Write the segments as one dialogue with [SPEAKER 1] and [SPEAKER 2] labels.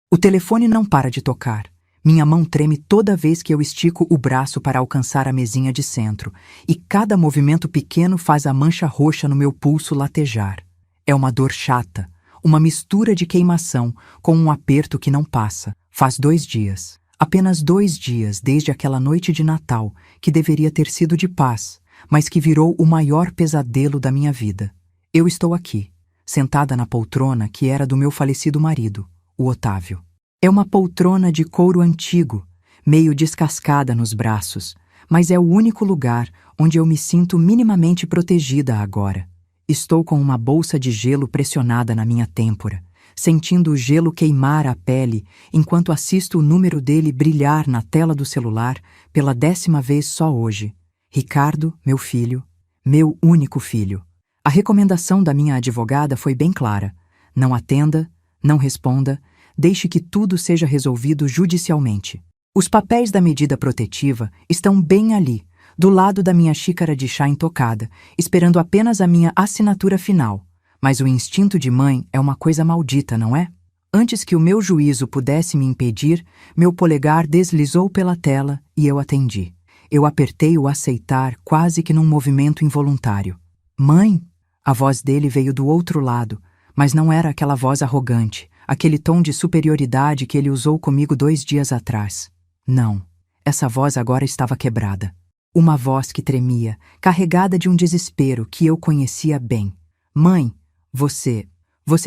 [SPEAKER 1] O telefone não para de tocar. Minha mão treme toda vez que eu estico o braço para alcançar a mesinha de centro, e cada movimento pequeno faz a mancha roxa no meu pulso latejar. É uma dor chata, uma mistura de queimação com um aperto que não passa. Faz 2 dias, apenas 2 dias desde aquela noite de Natal, que deveria ter sido de paz, mas que virou o maior pesadelo da minha vida. Eu estou aqui, sentada na poltrona que era do meu falecido marido, o Otávio. É uma poltrona de couro antigo, meio descascada nos braços, mas é o único lugar onde eu me sinto minimamente protegida agora. Estou com uma bolsa de gelo pressionada na minha têmpora, sentindo o gelo queimar a pele enquanto assisto o número dele brilhar na tela do celular pela 10ª vez só hoje. Ricardo, meu filho, meu único filho. A recomendação da minha advogada foi bem clara. Não atenda, não responda, deixe que tudo seja resolvido judicialmente. Os papéis da medida protetiva estão bem ali, do lado da minha xícara de chá intocada, esperando apenas a minha assinatura final. Mas o instinto de mãe é uma coisa maldita, não é? Antes que o meu juízo pudesse me impedir, meu polegar deslizou pela tela e eu atendi. Eu apertei o aceitar quase que num movimento involuntário. Mãe? A voz dele veio do outro lado, mas não era aquela voz arrogante, aquele tom de superioridade que ele usou comigo 2 dias atrás. Não, essa voz agora estava quebrada. Uma voz que tremia, carregada de um desespero que eu conhecia bem. Mãe, você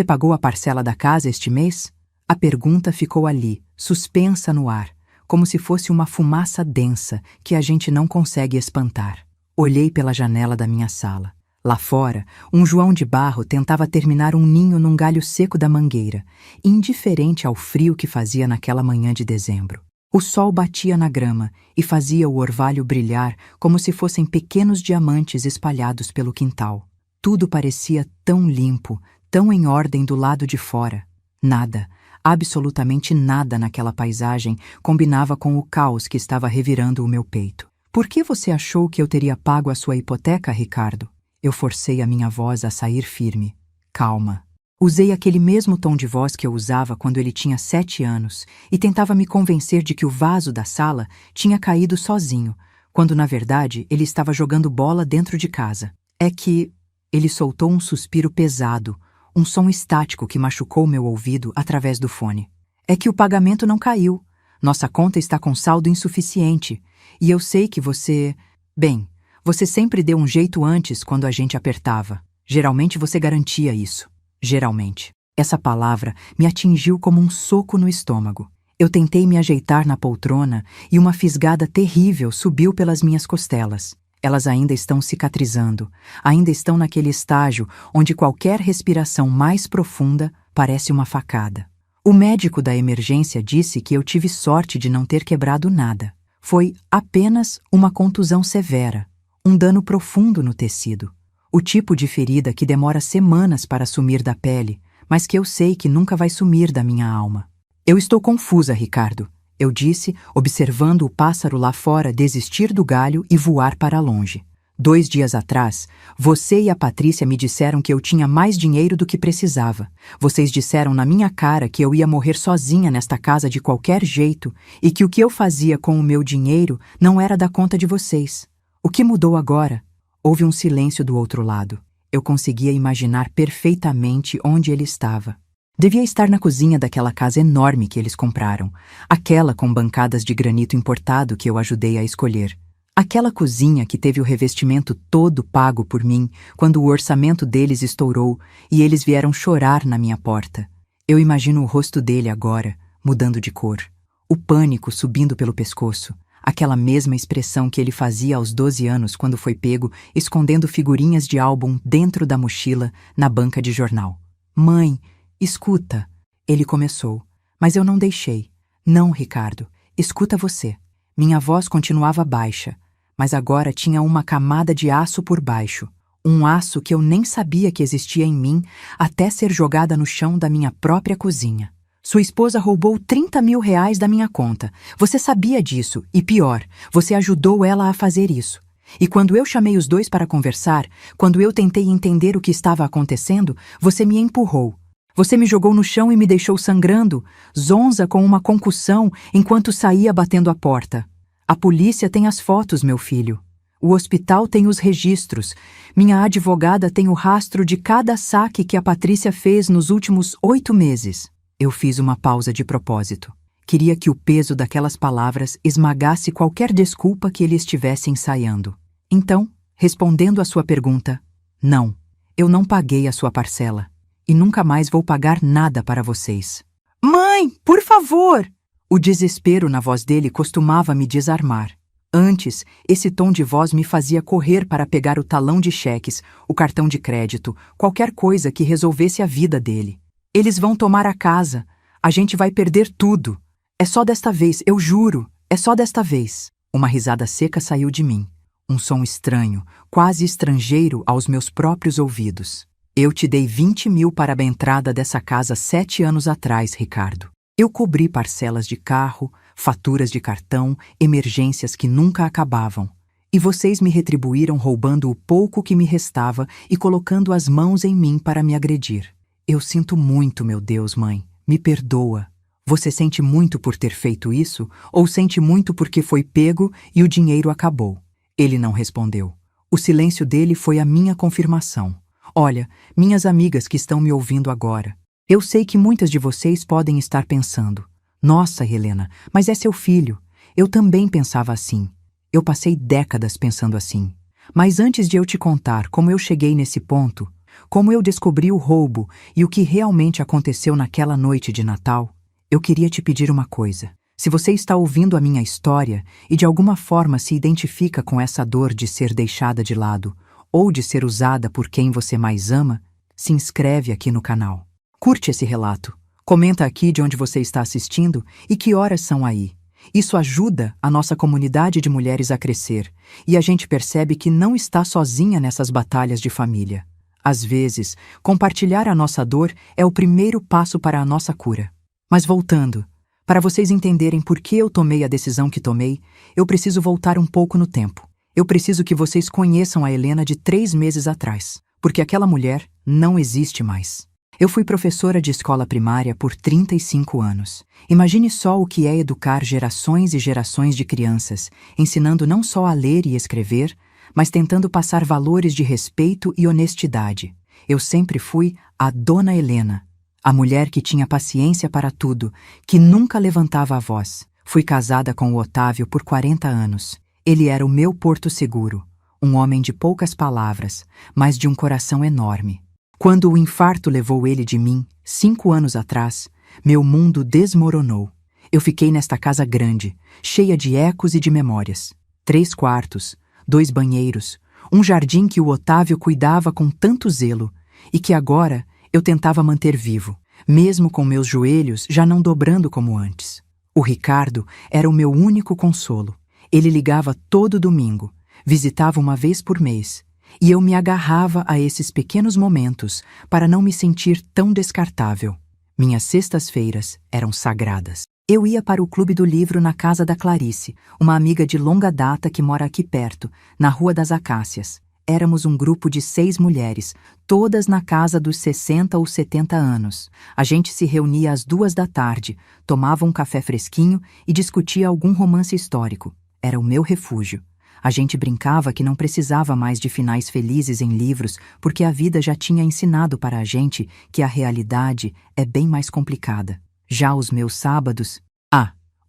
[SPEAKER 1] pagou a parcela da casa este mês? A pergunta ficou ali, suspensa no ar, como se fosse uma fumaça densa que a gente não consegue espantar. Olhei pela janela da minha sala. Lá fora, um João de Barro tentava terminar um ninho num galho seco da mangueira, indiferente ao frio que fazia naquela manhã de dezembro. O sol batia na grama e fazia o orvalho brilhar como se fossem pequenos diamantes espalhados pelo quintal. Tudo parecia tão limpo, tão em ordem do lado de fora. Nada, absolutamente nada naquela paisagem combinava com o caos que estava revirando o meu peito. Por que você achou que eu teria pago a sua hipoteca, Ricardo? Eu forcei a minha voz a sair firme. Calma. Usei aquele mesmo tom de voz que eu usava quando ele tinha 7 anos e tentava me convencer de que o vaso da sala tinha caído sozinho, quando na verdade ele estava jogando bola dentro de casa. É que... Ele soltou um suspiro pesado, um som estático que machucou meu ouvido através do fone. É que o pagamento não caiu. Nossa conta está com saldo insuficiente. E eu sei que você... Bem, você sempre deu um jeito antes quando a gente apertava. Geralmente você garantia isso. Geralmente. Essa palavra me atingiu como um soco no estômago. Eu tentei me ajeitar na poltrona e uma fisgada terrível subiu pelas minhas costelas. Elas ainda estão cicatrizando, ainda estão naquele estágio onde qualquer respiração mais profunda parece uma facada. O médico da emergência disse que eu tive sorte de não ter quebrado nada. Foi apenas uma contusão severa, um dano profundo no tecido. O tipo de ferida que demora semanas para sumir da pele, mas que eu sei que nunca vai sumir da minha alma. Eu estou confusa, Ricardo. Eu disse, observando o pássaro lá fora desistir do galho e voar para longe. 2 dias atrás, você e a Patrícia me disseram que eu tinha mais dinheiro do que precisava. Vocês disseram na minha cara que eu ia morrer sozinha nesta casa de qualquer jeito e que o que eu fazia com o meu dinheiro não era da conta de vocês. O que mudou agora? Houve um silêncio do outro lado. Eu conseguia imaginar perfeitamente onde ele estava. Devia estar na cozinha daquela casa enorme que eles compraram, aquela com bancadas de granito importado que eu ajudei a escolher. Aquela cozinha que teve o revestimento todo pago por mim quando o orçamento deles estourou e eles vieram chorar na minha porta. Eu imagino o rosto dele agora, mudando de cor. O pânico subindo pelo pescoço, aquela mesma expressão que ele fazia aos 12 anos quando foi pego escondendo figurinhas de álbum dentro da mochila na banca de jornal. Mãe, escuta, ele começou, mas eu não deixei. Não, Ricardo, escuta você. Minha voz continuava baixa, mas agora tinha uma camada de aço por baixo. Um aço que eu nem sabia que existia em mim até ser jogada no chão da minha própria cozinha. Sua esposa roubou 30 mil reais da minha conta. Você sabia disso, e pior, você ajudou ela a fazer isso. E quando eu chamei os dois para conversar, quando eu tentei entender o que estava acontecendo, você me empurrou. Você me jogou no chão e me deixou sangrando, zonza com uma concussão, enquanto saía batendo a porta. A polícia tem as fotos, meu filho. O hospital tem os registros. Minha advogada tem o rastro de cada saque que a Patrícia fez nos últimos 8 meses. Eu fiz uma pausa de propósito. Queria que o peso daquelas palavras esmagasse qualquer desculpa que ele estivesse ensaiando. Então, respondendo à sua pergunta, não, eu não paguei a sua parcela. E nunca mais vou pagar nada para vocês. Mãe, por favor! O desespero na voz dele costumava me desarmar. Antes, esse tom de voz me fazia correr para pegar o talão de cheques, o cartão de crédito, qualquer coisa que resolvesse a vida dele. Eles vão tomar a casa. A gente vai perder tudo. É só desta vez, eu juro. É só desta vez. Uma risada seca saiu de mim. Um som estranho, quase estrangeiro aos meus próprios ouvidos. Eu te dei 20 mil para a entrada dessa casa 7 anos atrás, Ricardo. Eu cobri parcelas de carro, faturas de cartão, emergências que nunca acabavam. E vocês me retribuíram roubando o pouco que me restava e colocando as mãos em mim para me agredir. Eu sinto muito, meu Deus, mãe. Me perdoa. Você sente muito por ter feito isso ou sente muito porque foi pego e o dinheiro acabou? Ele não respondeu. O silêncio dele foi a minha confirmação. Olha, minhas amigas que estão me ouvindo agora, eu sei que muitas de vocês podem estar pensando: nossa, Helena, mas é seu filho. Eu também pensava assim. Eu passei décadas pensando assim. Mas antes de eu te contar como eu cheguei nesse ponto, como eu descobri o roubo e o que realmente aconteceu naquela noite de Natal, eu queria te pedir uma coisa. Se você está ouvindo a minha história e de alguma forma se identifica com essa dor de ser deixada de lado, ou de ser usada por quem você mais ama, se inscreve aqui no canal. Curte esse relato. Comenta aqui de onde você está assistindo e que horas são aí. Isso ajuda a nossa comunidade de mulheres a crescer e a gente percebe que não está sozinha nessas batalhas de família. Às vezes, compartilhar a nossa dor é o primeiro passo para a nossa cura. Mas voltando, para vocês entenderem por que eu tomei a decisão que tomei, eu preciso voltar um pouco no tempo. Eu preciso que vocês conheçam a Helena de 3 meses atrás, porque aquela mulher não existe mais. Eu fui professora de escola primária por 35 anos. Imagine só o que é educar gerações e gerações de crianças, ensinando não só a ler e escrever, mas tentando passar valores de respeito e honestidade. Eu sempre fui a Dona Helena, a mulher que tinha paciência para tudo, que nunca levantava a voz. Fui casada com o Otávio por 40 anos. Ele era o meu porto seguro, um homem de poucas palavras, mas de um coração enorme. Quando o infarto levou ele de mim, 5 anos atrás, meu mundo desmoronou. Eu fiquei nesta casa grande, cheia de ecos e de memórias. 3 quartos, 2 banheiros, um jardim que o Otávio cuidava com tanto zelo e que agora eu tentava manter vivo, mesmo com meus joelhos já não dobrando como antes. O Ricardo era o meu único consolo. Ele ligava todo domingo, visitava uma vez por mês, e eu me agarrava a esses pequenos momentos para não me sentir tão descartável. Minhas sextas-feiras eram sagradas. Eu ia para o Clube do Livro na casa da Clarice, uma amiga de longa data que mora aqui perto, na Rua das Acácias. Éramos um grupo de 6 mulheres, todas na casa dos 60 ou 70 anos. A gente se reunia às 2 da tarde, tomava um café fresquinho e discutia algum romance histórico. Era o meu refúgio. A gente brincava que não precisava mais de finais felizes em livros, porque a vida já tinha ensinado para a gente que a realidade é bem mais complicada. Já os meus sábados...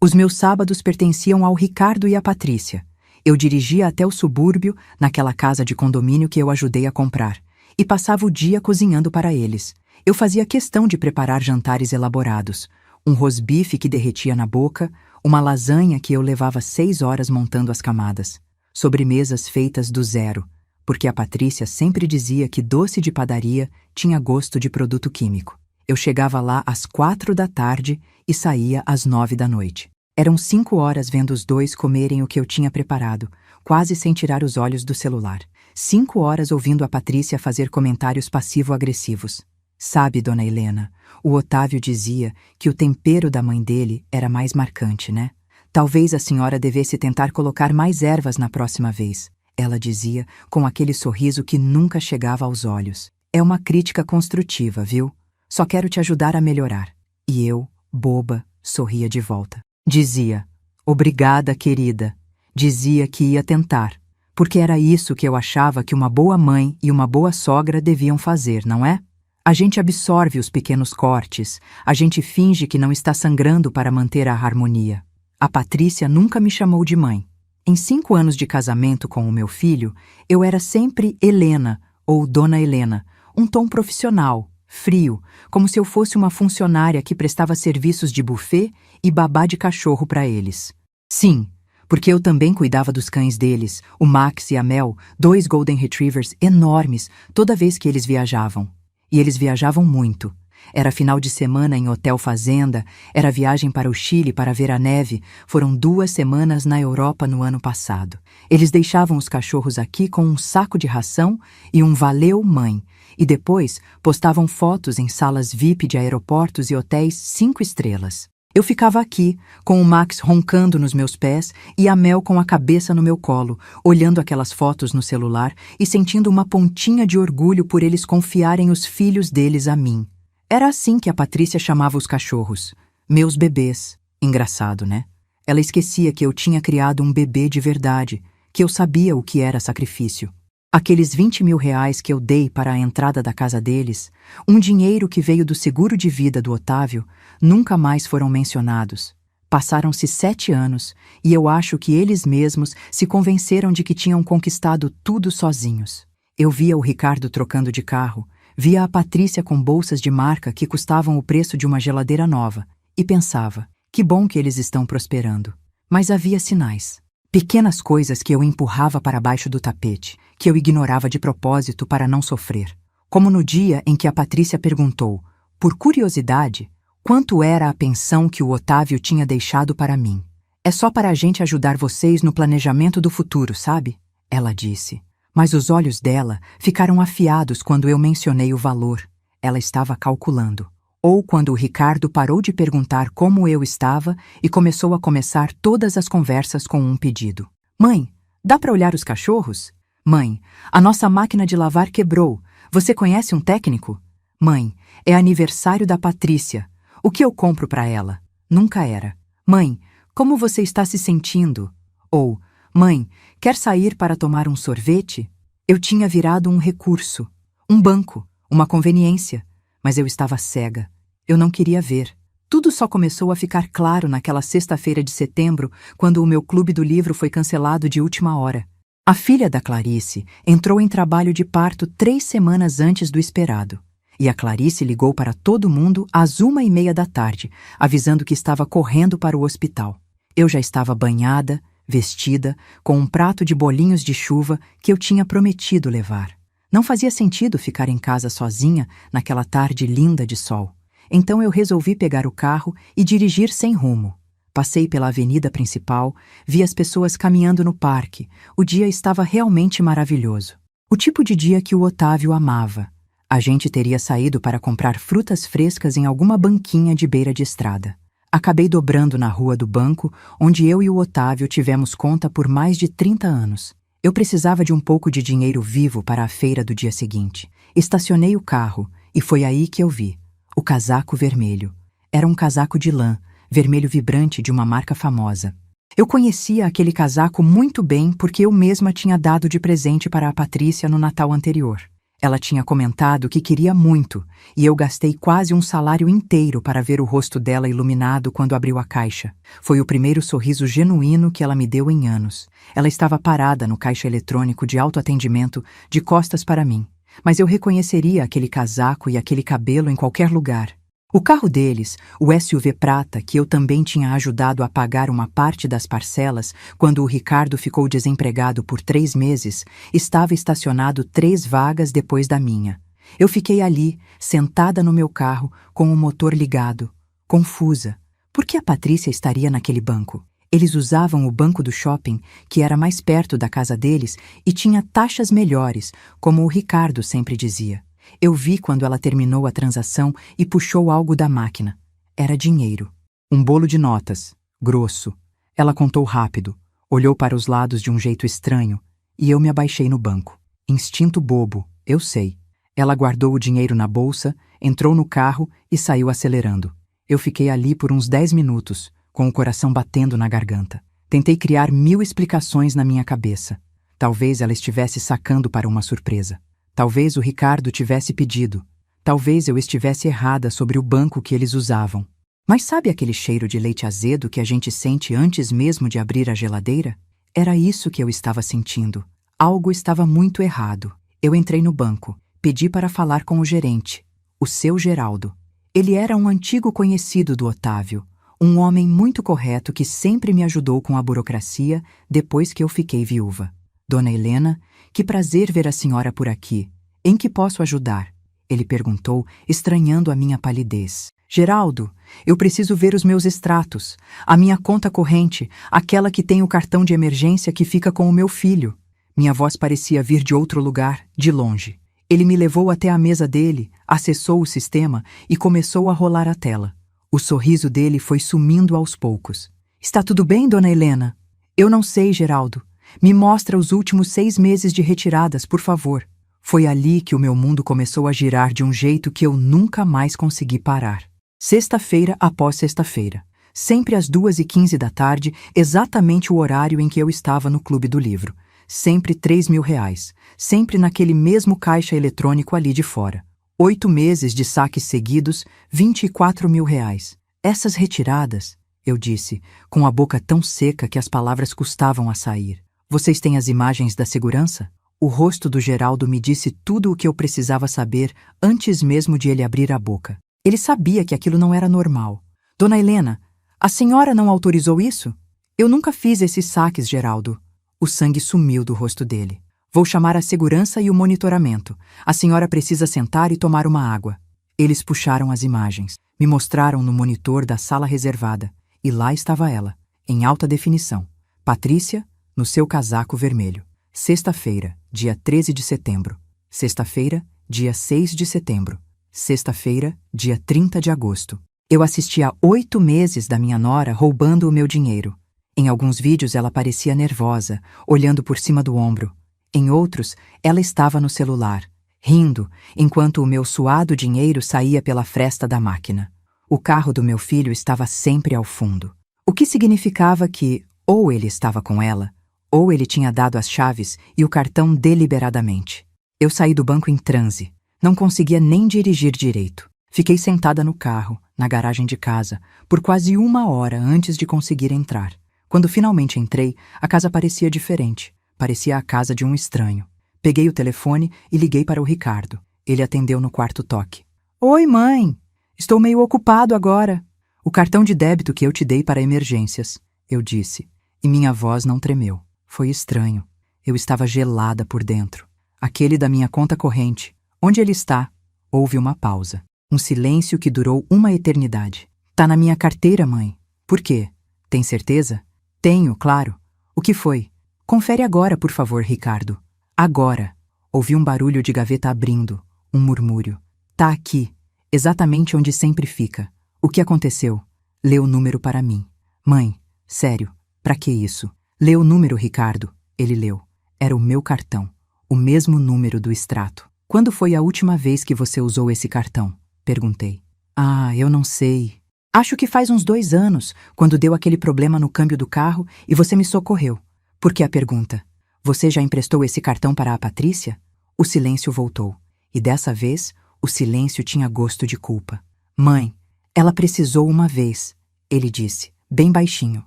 [SPEAKER 1] os meus sábados pertenciam ao Ricardo e à Patrícia. Eu dirigia até o subúrbio, naquela casa de condomínio que eu ajudei a comprar, e passava o dia cozinhando para eles. Eu fazia questão de preparar jantares elaborados. Um rosbife que derretia na boca, uma lasanha que eu levava 6 horas montando as camadas, sobremesas feitas do zero, porque a Patrícia sempre dizia que doce de padaria tinha gosto de produto químico. Eu chegava lá às 4 da tarde e saía às 9 da noite. Eram 5 horas vendo os dois comerem o que eu tinha preparado, quase sem tirar os olhos do celular. 5 horas ouvindo a Patrícia fazer comentários passivo-agressivos. Sabe, Dona Helena, o Otávio dizia que o tempero da mãe dele era mais marcante, né? Talvez a senhora devesse tentar colocar mais ervas na próxima vez, ela dizia com aquele sorriso que nunca chegava aos olhos. É uma crítica construtiva, viu? Só quero te ajudar a melhorar. E eu, boba, sorria de volta. Dizia, obrigada, querida. Dizia que ia tentar, porque era isso que eu achava que uma boa mãe e uma boa sogra deviam fazer, não é? A gente absorve os pequenos cortes, a gente finge que não está sangrando para manter a harmonia. A Patrícia nunca me chamou de mãe. Em 5 anos de casamento com o meu filho, eu era sempre Helena ou Dona Helena, um tom profissional, frio, como se eu fosse uma funcionária que prestava serviços de buffet e babá de cachorro para eles. Sim, porque eu também cuidava dos cães deles, o Max e a Mel, 2 Golden Retrievers enormes, toda vez que eles viajavam. E eles viajavam muito. Era final de semana em hotel fazenda, era viagem para o Chile para ver a neve, foram 2 semanas na Europa no ano passado. Eles deixavam os cachorros aqui com um saco de ração e um valeu mãe, e depois postavam fotos em salas VIP de aeroportos e hotéis 5 estrelas. Eu ficava aqui, com o Max roncando nos meus pés e a Mel com a cabeça no meu colo, olhando aquelas fotos no celular e sentindo uma pontinha de orgulho por eles confiarem os filhos deles a mim. Era assim que a Patrícia chamava os cachorros. Meus bebês. Engraçado, né? Ela esquecia que eu tinha criado um bebê de verdade, que eu sabia o que era sacrifício. Aqueles 20 mil reais que eu dei para a entrada da casa deles, um dinheiro que veio do seguro de vida do Otávio, nunca mais foram mencionados. Passaram-se 7 anos e eu acho que eles mesmos se convenceram de que tinham conquistado tudo sozinhos. Eu via o Ricardo trocando de carro, via a Patrícia com bolsas de marca que custavam o preço de uma geladeira nova e pensava, que bom que eles estão prosperando. Mas havia sinais. Pequenas coisas que eu empurrava para baixo do tapete, que eu ignorava de propósito para não sofrer. Como no dia em que a Patrícia perguntou, por curiosidade, quanto era a pensão que o Otávio tinha deixado para mim. É só para a gente ajudar vocês no planejamento do futuro, sabe? Ela disse. Mas os olhos dela ficaram afiados quando eu mencionei o valor. Ela estava calculando. Ou quando o Ricardo parou de perguntar como eu estava e começou a começar todas as conversas com um pedido. Mãe, dá para olhar os cachorros? Mãe, a nossa máquina de lavar quebrou. Você conhece um técnico? Mãe, é aniversário da Patrícia. O que eu compro para ela? Nunca era. Mãe, como você está se sentindo? Ou, mãe, quer sair para tomar um sorvete? Eu tinha virado um recurso, um banco, uma conveniência. Mas eu estava cega. Eu não queria ver. Tudo só começou a ficar claro naquela sexta-feira de setembro, quando o meu clube do livro foi cancelado de última hora. A filha da Clarice entrou em trabalho de parto 3 semanas antes do esperado. E a Clarice ligou para todo mundo às 1h30 da tarde, avisando que estava correndo para o hospital. Eu já estava banhada, vestida, com um prato de bolinhos de chuva que eu tinha prometido levar. Não fazia sentido ficar em casa sozinha naquela tarde linda de sol. Então eu resolvi pegar o carro e dirigir sem rumo. Passei pela avenida principal, vi as pessoas caminhando no parque. O dia estava realmente maravilhoso. O tipo de dia que o Otávio amava. A gente teria saído para comprar frutas frescas em alguma banquinha de beira de estrada. Acabei dobrando na rua do banco, onde eu e o Otávio tivemos conta por mais de 30 anos. Eu precisava de um pouco de dinheiro vivo para a feira do dia seguinte. Estacionei o carro e foi aí que eu vi. O casaco vermelho. Era um casaco de lã, vermelho vibrante de uma marca famosa. Eu conhecia aquele casaco muito bem porque eu mesma tinha dado de presente para a Patrícia no Natal anterior. Ela tinha comentado que queria muito, e eu gastei quase um salário inteiro para ver o rosto dela iluminado quando abriu a caixa. Foi o primeiro sorriso genuíno que ela me deu em anos. Ela estava parada no caixa eletrônico de autoatendimento, de costas para mim. Mas eu reconheceria aquele casaco e aquele cabelo em qualquer lugar. O carro deles, o SUV prata, que eu também tinha ajudado a pagar uma parte das parcelas quando o Ricardo ficou desempregado por 3 meses, estava estacionado 3 vagas depois da minha. Eu fiquei ali, sentada no meu carro, com o motor ligado, confusa. Por que a Patrícia estaria naquele banco? Eles usavam o banco do shopping, que era mais perto da casa deles e tinha taxas melhores, como o Ricardo sempre dizia. Eu vi quando ela terminou a transação e puxou algo da máquina. Era dinheiro. Um bolo de notas, grosso. Ela contou rápido, olhou para os lados de um jeito estranho, e eu me abaixei no banco. Instinto bobo, eu sei. Ela guardou o dinheiro na bolsa, entrou no carro e saiu acelerando. Eu fiquei ali por uns 10 minutos, com o coração batendo na garganta. Tentei criar 1000 explicações na minha cabeça. Talvez ela estivesse sacando para uma surpresa. Talvez o Ricardo tivesse pedido. Talvez eu estivesse errada sobre o banco que eles usavam. Mas sabe aquele cheiro de leite azedo que a gente sente antes mesmo de abrir a geladeira? Era isso que eu estava sentindo. Algo estava muito errado. Eu entrei no banco, pedi para falar com o gerente, o seu Geraldo. Ele era um antigo conhecido do Otávio, um homem muito correto que sempre me ajudou com a burocracia depois que eu fiquei viúva. Dona Helena, que prazer ver a senhora por aqui. Em que posso ajudar? Ele perguntou, estranhando a minha palidez. Geraldo, eu preciso ver os meus extratos, a minha conta corrente, aquela que tem o cartão de emergência que fica com o meu filho. Minha voz parecia vir de outro lugar, de longe. Ele me levou até a mesa dele, acessou o sistema e começou a rolar a tela. O sorriso dele foi sumindo aos poucos. Está tudo bem, dona Helena? Eu não sei, Geraldo. Me mostra os últimos 6 meses de retiradas, por favor. Foi ali que o meu mundo começou a girar de um jeito que eu nunca mais consegui parar. Sexta-feira após sexta-feira, sempre às 2h15 da tarde, exatamente o horário em que eu estava no Clube do Livro. Sempre R$3.000, sempre naquele mesmo caixa eletrônico ali de fora. 8 meses de saques seguidos, R$24.000. Essas retiradas, eu disse, com a boca tão seca que as palavras custavam a sair. Vocês têm as imagens da segurança? O rosto do Geraldo me disse tudo o que eu precisava saber antes mesmo de ele abrir a boca. Ele sabia que aquilo não era normal. Dona Helena, a senhora não autorizou isso? Eu nunca fiz esses saques, Geraldo. O sangue sumiu do rosto dele. Vou chamar a segurança e o monitoramento. A senhora precisa sentar e tomar uma água. Eles puxaram as imagens, me mostraram no monitor da sala reservada. E lá estava ela, em alta definição. Patrícia, no seu casaco vermelho. Sexta-feira, dia 13 de setembro. Sexta-feira, dia 6 de setembro. Sexta-feira, dia 30 de agosto. Eu assisti a 8 meses da minha nora roubando o meu dinheiro. Em alguns vídeos ela parecia nervosa, olhando por cima do ombro. Em outros, ela estava no celular, rindo, enquanto o meu suado dinheiro saía pela fresta da máquina. O carro do meu filho estava sempre ao fundo. O que significava que, ou ele estava com ela, ou ele tinha dado as chaves e o cartão deliberadamente. Eu saí do banco em transe. Não conseguia nem dirigir direito. Fiquei sentada no carro, na garagem de casa, por quase 1 hora antes de conseguir entrar. Quando finalmente entrei, a casa parecia diferente. Parecia a casa de um estranho. Peguei o telefone e liguei para o Ricardo. Ele atendeu no quarto toque. Oi, mãe! Estou meio ocupado agora. O cartão de débito que eu te dei para emergências, eu disse, e minha voz não tremeu. Foi estranho. Eu estava gelada por dentro. Aquele da minha conta corrente. Onde ele está? Houve uma pausa. Um silêncio que durou uma eternidade. Tá na minha carteira, mãe. Por quê? Tem certeza? Tenho, claro. O que foi? Confere agora, por favor, Ricardo. Agora. Ouvi um barulho de gaveta abrindo, um murmúrio. Tá aqui, exatamente onde sempre fica. O que aconteceu? Lê o número para mim. Mãe, sério, pra que isso? Lê o número, Ricardo. Ele leu. Era o meu cartão. O mesmo número do extrato. Quando foi a última vez que você usou esse cartão? Perguntei. Ah, eu não sei. Acho que faz uns 2 anos, quando deu aquele problema no câmbio do carro e você me socorreu. Por que a pergunta? Você já emprestou esse cartão para a Patrícia? O silêncio voltou. E dessa vez, o silêncio tinha gosto de culpa. Mãe, ela precisou uma vez, ele disse, bem baixinho.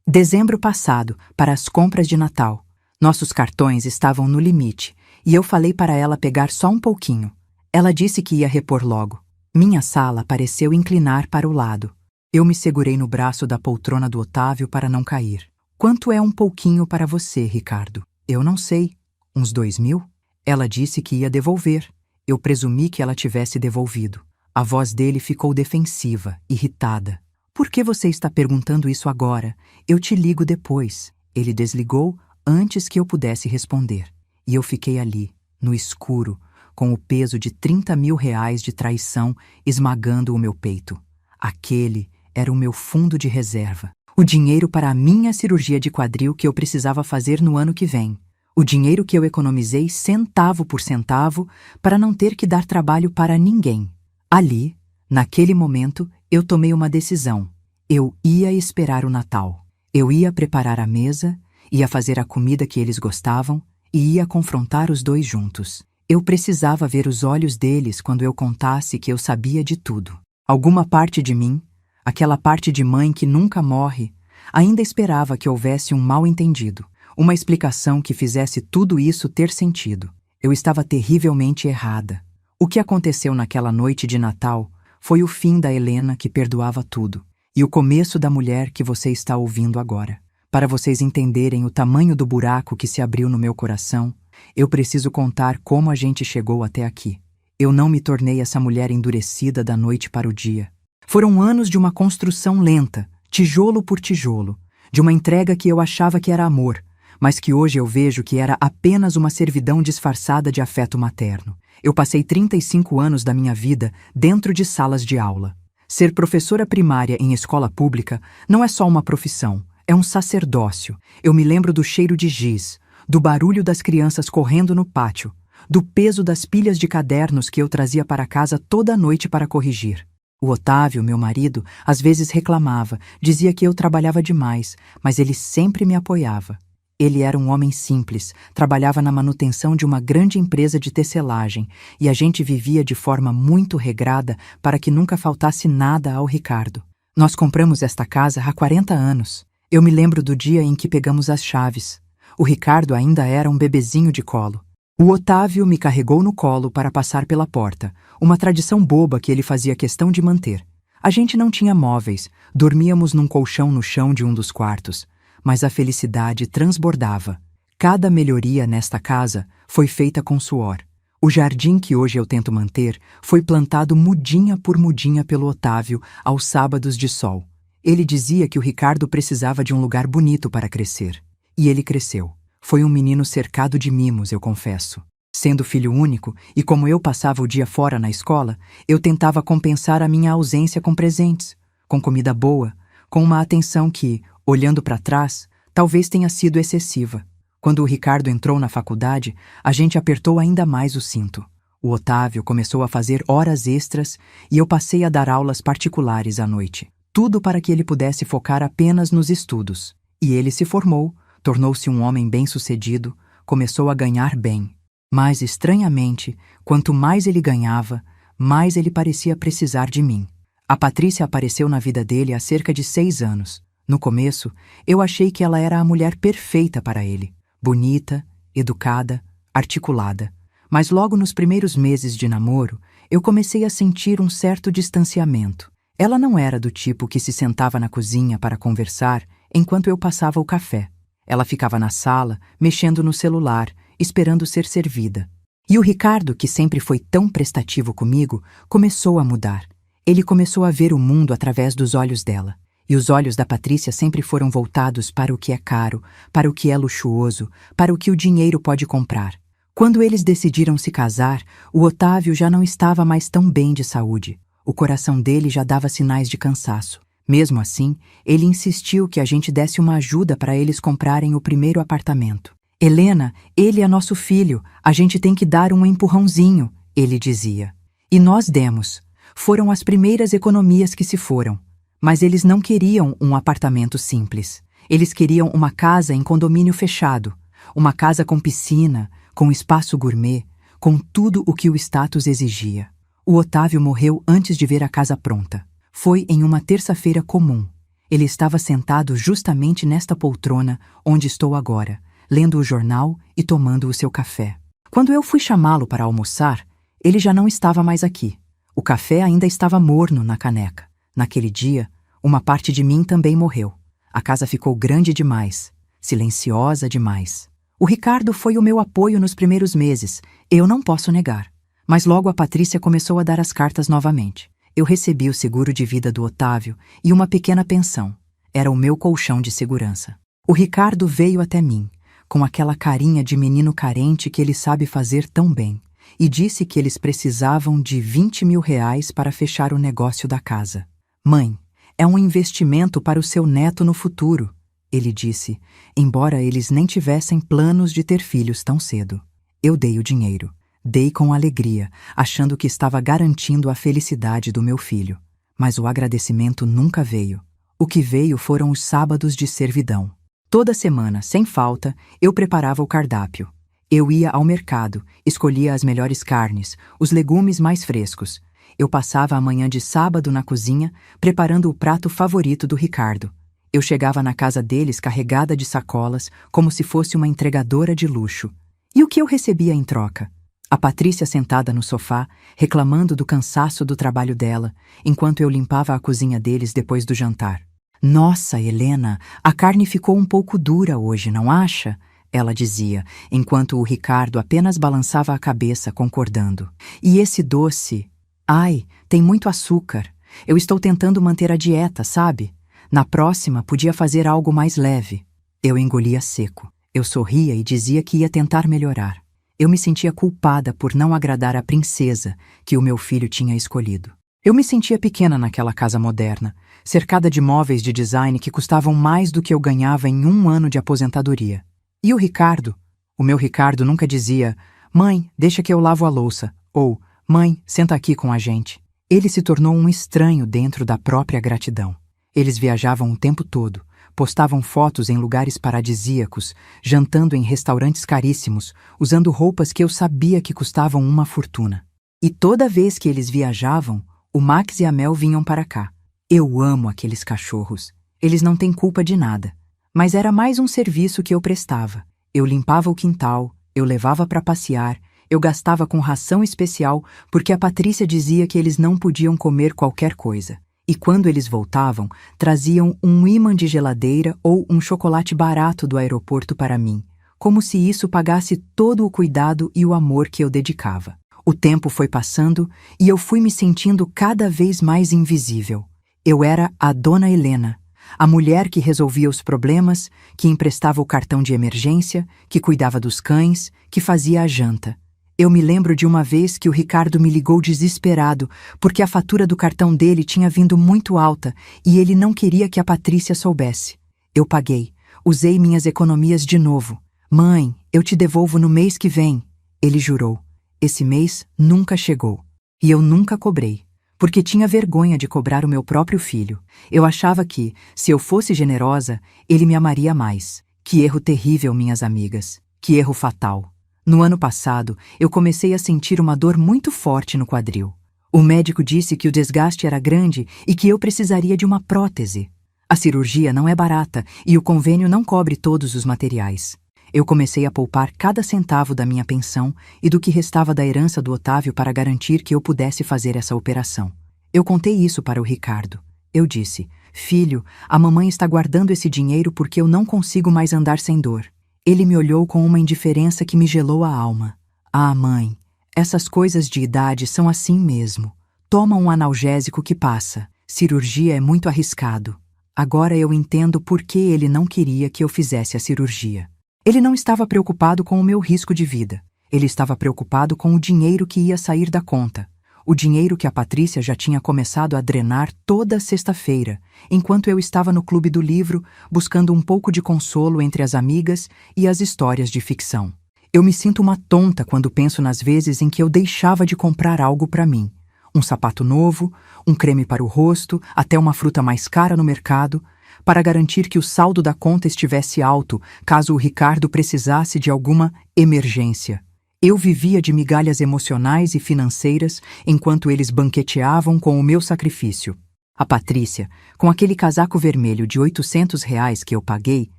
[SPEAKER 1] Dezembro passado, para as compras de Natal. Nossos cartões estavam no limite. E eu falei para ela pegar só um pouquinho. Ela disse que ia repor logo. Minha sala pareceu inclinar para o lado. Eu me segurei no braço da poltrona do Otávio para não cair. Quanto é um pouquinho para você, Ricardo? Eu não sei. Uns 2.000? Ela disse que ia devolver. Eu presumi que ela tivesse devolvido. A voz dele ficou defensiva, irritada. Por que você está perguntando isso agora? Eu te ligo depois. Ele desligou antes que eu pudesse responder. E eu fiquei ali, no escuro, com o peso de R$30.000 de traição esmagando o meu peito. Aquele era o meu fundo de reserva. O dinheiro para a minha cirurgia de quadril que eu precisava fazer no ano que vem. O dinheiro que eu economizei centavo por centavo para não ter que dar trabalho para ninguém. Ali, naquele momento, eu tomei uma decisão. Eu ia esperar o Natal. Eu ia preparar a mesa, ia fazer a comida que eles gostavam e ia confrontar os dois juntos. Eu precisava ver os olhos deles quando eu contasse que eu sabia de tudo. Alguma parte de mim, aquela parte de mãe que nunca morre, ainda esperava que houvesse um mal-entendido, uma explicação que fizesse tudo isso ter sentido. Eu estava terrivelmente errada. O que aconteceu naquela noite de Natal foi o fim da Helena que perdoava tudo e o começo da mulher que você está ouvindo agora. Para vocês entenderem o tamanho do buraco que se abriu no meu coração, eu preciso contar como a gente chegou até aqui. Eu não me tornei essa mulher endurecida da noite para o dia. Foram anos de uma construção lenta, tijolo por tijolo, de uma entrega que eu achava que era amor, mas que hoje eu vejo que era apenas uma servidão disfarçada de afeto materno. Eu passei 35 anos da minha vida dentro de salas de aula. Ser professora primária em escola pública não é só uma profissão, é um sacerdócio. Eu me lembro do cheiro de giz, do barulho das crianças correndo no pátio, do peso das pilhas de cadernos que eu trazia para casa toda noite para corrigir. O Otávio, meu marido, às vezes reclamava, dizia que eu trabalhava demais, mas ele sempre me apoiava. Ele era um homem simples, trabalhava na manutenção de uma grande empresa de tecelagem e a gente vivia de forma muito regrada para que nunca faltasse nada ao Ricardo. Nós compramos esta casa há 40 anos. Eu me lembro do dia em que pegamos as chaves. O Ricardo ainda era um bebezinho de colo. O Otávio me carregou no colo para passar pela porta, uma tradição boba que ele fazia questão de manter. A gente não tinha móveis, dormíamos num colchão no chão de um dos quartos, mas a felicidade transbordava. Cada melhoria nesta casa foi feita com suor. O jardim que hoje eu tento manter foi plantado mudinha por mudinha pelo Otávio aos sábados de sol. Ele dizia que o Ricardo precisava de um lugar bonito para crescer. E ele cresceu. Foi um menino cercado de mimos, eu confesso. Sendo filho único, e como eu passava o dia fora na escola, eu tentava compensar a minha ausência com presentes, com comida boa, com uma atenção que, olhando para trás, talvez tenha sido excessiva. Quando o Ricardo entrou na faculdade, a gente apertou ainda mais o cinto. O Otávio começou a fazer horas extras e eu passei a dar aulas particulares à noite. Tudo para que ele pudesse focar apenas nos estudos. E ele se formou, tornou-se um homem bem-sucedido, começou a ganhar bem. Mas, estranhamente, quanto mais ele ganhava, mais ele parecia precisar de mim. A Patrícia apareceu na vida dele há cerca de 6 anos. No começo, eu achei que ela era a mulher perfeita para ele. Bonita, educada, articulada. Mas logo nos primeiros meses de namoro, eu comecei a sentir um certo distanciamento. Ela não era do tipo que se sentava na cozinha para conversar enquanto eu passava o café. Ela ficava na sala, mexendo no celular, esperando ser servida. E o Ricardo, que sempre foi tão prestativo comigo, começou a mudar. Ele começou a ver o mundo através dos olhos dela. E os olhos da Patrícia sempre foram voltados para o que é caro, para o que é luxuoso, para o que o dinheiro pode comprar. Quando eles decidiram se casar, o Otávio já não estava mais tão bem de saúde. O coração dele já dava sinais de cansaço. Mesmo assim, ele insistiu que a gente desse uma ajuda para eles comprarem o primeiro apartamento. Helena, ele é nosso filho, a gente tem que dar um empurrãozinho, ele dizia. E nós demos. Foram as primeiras economias que se foram. Mas eles não queriam um apartamento simples. Eles queriam uma casa em condomínio fechado. Uma casa com piscina, com espaço gourmet, com tudo o que o status exigia. O Otávio morreu antes de ver a casa pronta. Foi em uma terça-feira comum. Ele estava sentado justamente nesta poltrona onde estou agora, lendo o jornal e tomando o seu café. Quando eu fui chamá-lo para almoçar, ele já não estava mais aqui. O café ainda estava morno na caneca. Naquele dia, uma parte de mim também morreu. A casa ficou grande demais, silenciosa demais. O Ricardo foi o meu apoio nos primeiros meses, eu não posso negar. Mas logo a Patrícia começou a dar as cartas novamente. Eu recebi o seguro de vida do Otávio e uma pequena pensão. Era o meu colchão de segurança. O Ricardo veio até mim, com aquela carinha de menino carente que ele sabe fazer tão bem, e disse que eles precisavam de 20 mil reais para fechar o negócio da casa. Mãe, é um investimento para o seu neto no futuro, Ele disse, embora eles nem tivessem planos de ter filhos tão cedo. Eu dei o dinheiro. Dei com alegria, achando que estava garantindo a felicidade do meu filho. Mas o agradecimento nunca veio. O que veio foram os sábados de servidão. Toda semana, sem falta, eu preparava o cardápio. Eu ia ao mercado, escolhia as melhores carnes, os legumes mais frescos. Eu passava a manhã de sábado na cozinha, preparando o prato favorito do Ricardo. Eu chegava na casa deles carregada de sacolas, como se fosse uma entregadora de luxo. E o que eu recebia em troca? A Patrícia sentada no sofá, reclamando do cansaço do trabalho dela, enquanto eu limpava a cozinha deles depois do jantar. Nossa, Helena, a carne ficou um pouco dura hoje, não acha? Ela dizia, enquanto o Ricardo apenas balançava a cabeça, concordando. E esse doce? Ai, tem muito açúcar. Eu estou tentando manter a dieta, sabe? Na próxima, podia fazer algo mais leve. Eu engolia seco. Eu sorria e dizia que ia tentar melhorar. Eu me sentia culpada por não agradar a princesa que o meu filho tinha escolhido. Eu me sentia pequena naquela casa moderna, cercada de móveis de design que custavam mais do que eu ganhava em 1 ano de aposentadoria. E o Ricardo? O meu Ricardo nunca dizia, mãe, deixa que eu lavo a louça, ou mãe, senta aqui com a gente. Ele se tornou um estranho dentro da própria gratidão. Eles viajavam o tempo todo, postavam fotos em lugares paradisíacos, jantando em restaurantes caríssimos, usando roupas que eu sabia que custavam uma fortuna. E toda vez que eles viajavam, o Max e a Mel vinham para cá. Eu amo aqueles cachorros. Eles não têm culpa de nada. Mas era mais um serviço que eu prestava. Eu limpava o quintal, eu levava para passear, eu gastava com ração especial porque a Patrícia dizia que eles não podiam comer qualquer coisa. E quando eles voltavam, traziam um ímã de geladeira ou um chocolate barato do aeroporto para mim, como se isso pagasse todo o cuidado e o amor que eu dedicava. O tempo foi passando e eu fui me sentindo cada vez mais invisível. Eu era a Dona Helena, a mulher que resolvia os problemas, que emprestava o cartão de emergência, que cuidava dos cães, que fazia a janta. Eu me lembro de uma vez que o Ricardo me ligou desesperado porque a fatura do cartão dele tinha vindo muito alta e ele não queria que a Patrícia soubesse. Eu paguei. Usei minhas economias de novo. Mãe, eu te devolvo no mês que vem. Ele jurou. Esse mês nunca chegou. E eu nunca cobrei, porque tinha vergonha de cobrar o meu próprio filho. Eu achava que, se eu fosse generosa, ele me amaria mais. Que erro terrível, minhas amigas. Que erro fatal. No ano passado, eu comecei a sentir uma dor muito forte no quadril. O médico disse que o desgaste era grande e que eu precisaria de uma prótese. A cirurgia não é barata e o convênio não cobre todos os materiais. Eu comecei a poupar cada centavo da minha pensão e do que restava da herança do Otávio para garantir que eu pudesse fazer essa operação. Eu contei isso para o Ricardo. Eu disse, filho, a mamãe está guardando esse dinheiro porque eu não consigo mais andar sem dor. Ele me olhou com uma indiferença que me gelou a alma. Ah, mãe, essas coisas de idade são assim mesmo. Toma um analgésico que passa. Cirurgia é muito arriscado. Agora eu entendo por que ele não queria que eu fizesse a cirurgia. Ele não estava preocupado com o meu risco de vida. Ele estava preocupado com o dinheiro que ia sair da conta. O dinheiro que a Patrícia já tinha começado a drenar toda sexta-feira, enquanto eu estava no clube do livro, buscando um pouco de consolo entre as amigas e as histórias de ficção. Eu me sinto uma tonta quando penso nas vezes em que eu deixava de comprar algo para mim. Um sapato novo, um creme para o rosto, até uma fruta mais cara no mercado, para garantir que o saldo da conta estivesse alto caso o Ricardo precisasse de alguma emergência. Eu vivia de migalhas emocionais e financeiras enquanto eles banqueteavam com o meu sacrifício. A Patrícia, com aquele casaco vermelho de R$ 800 que eu paguei,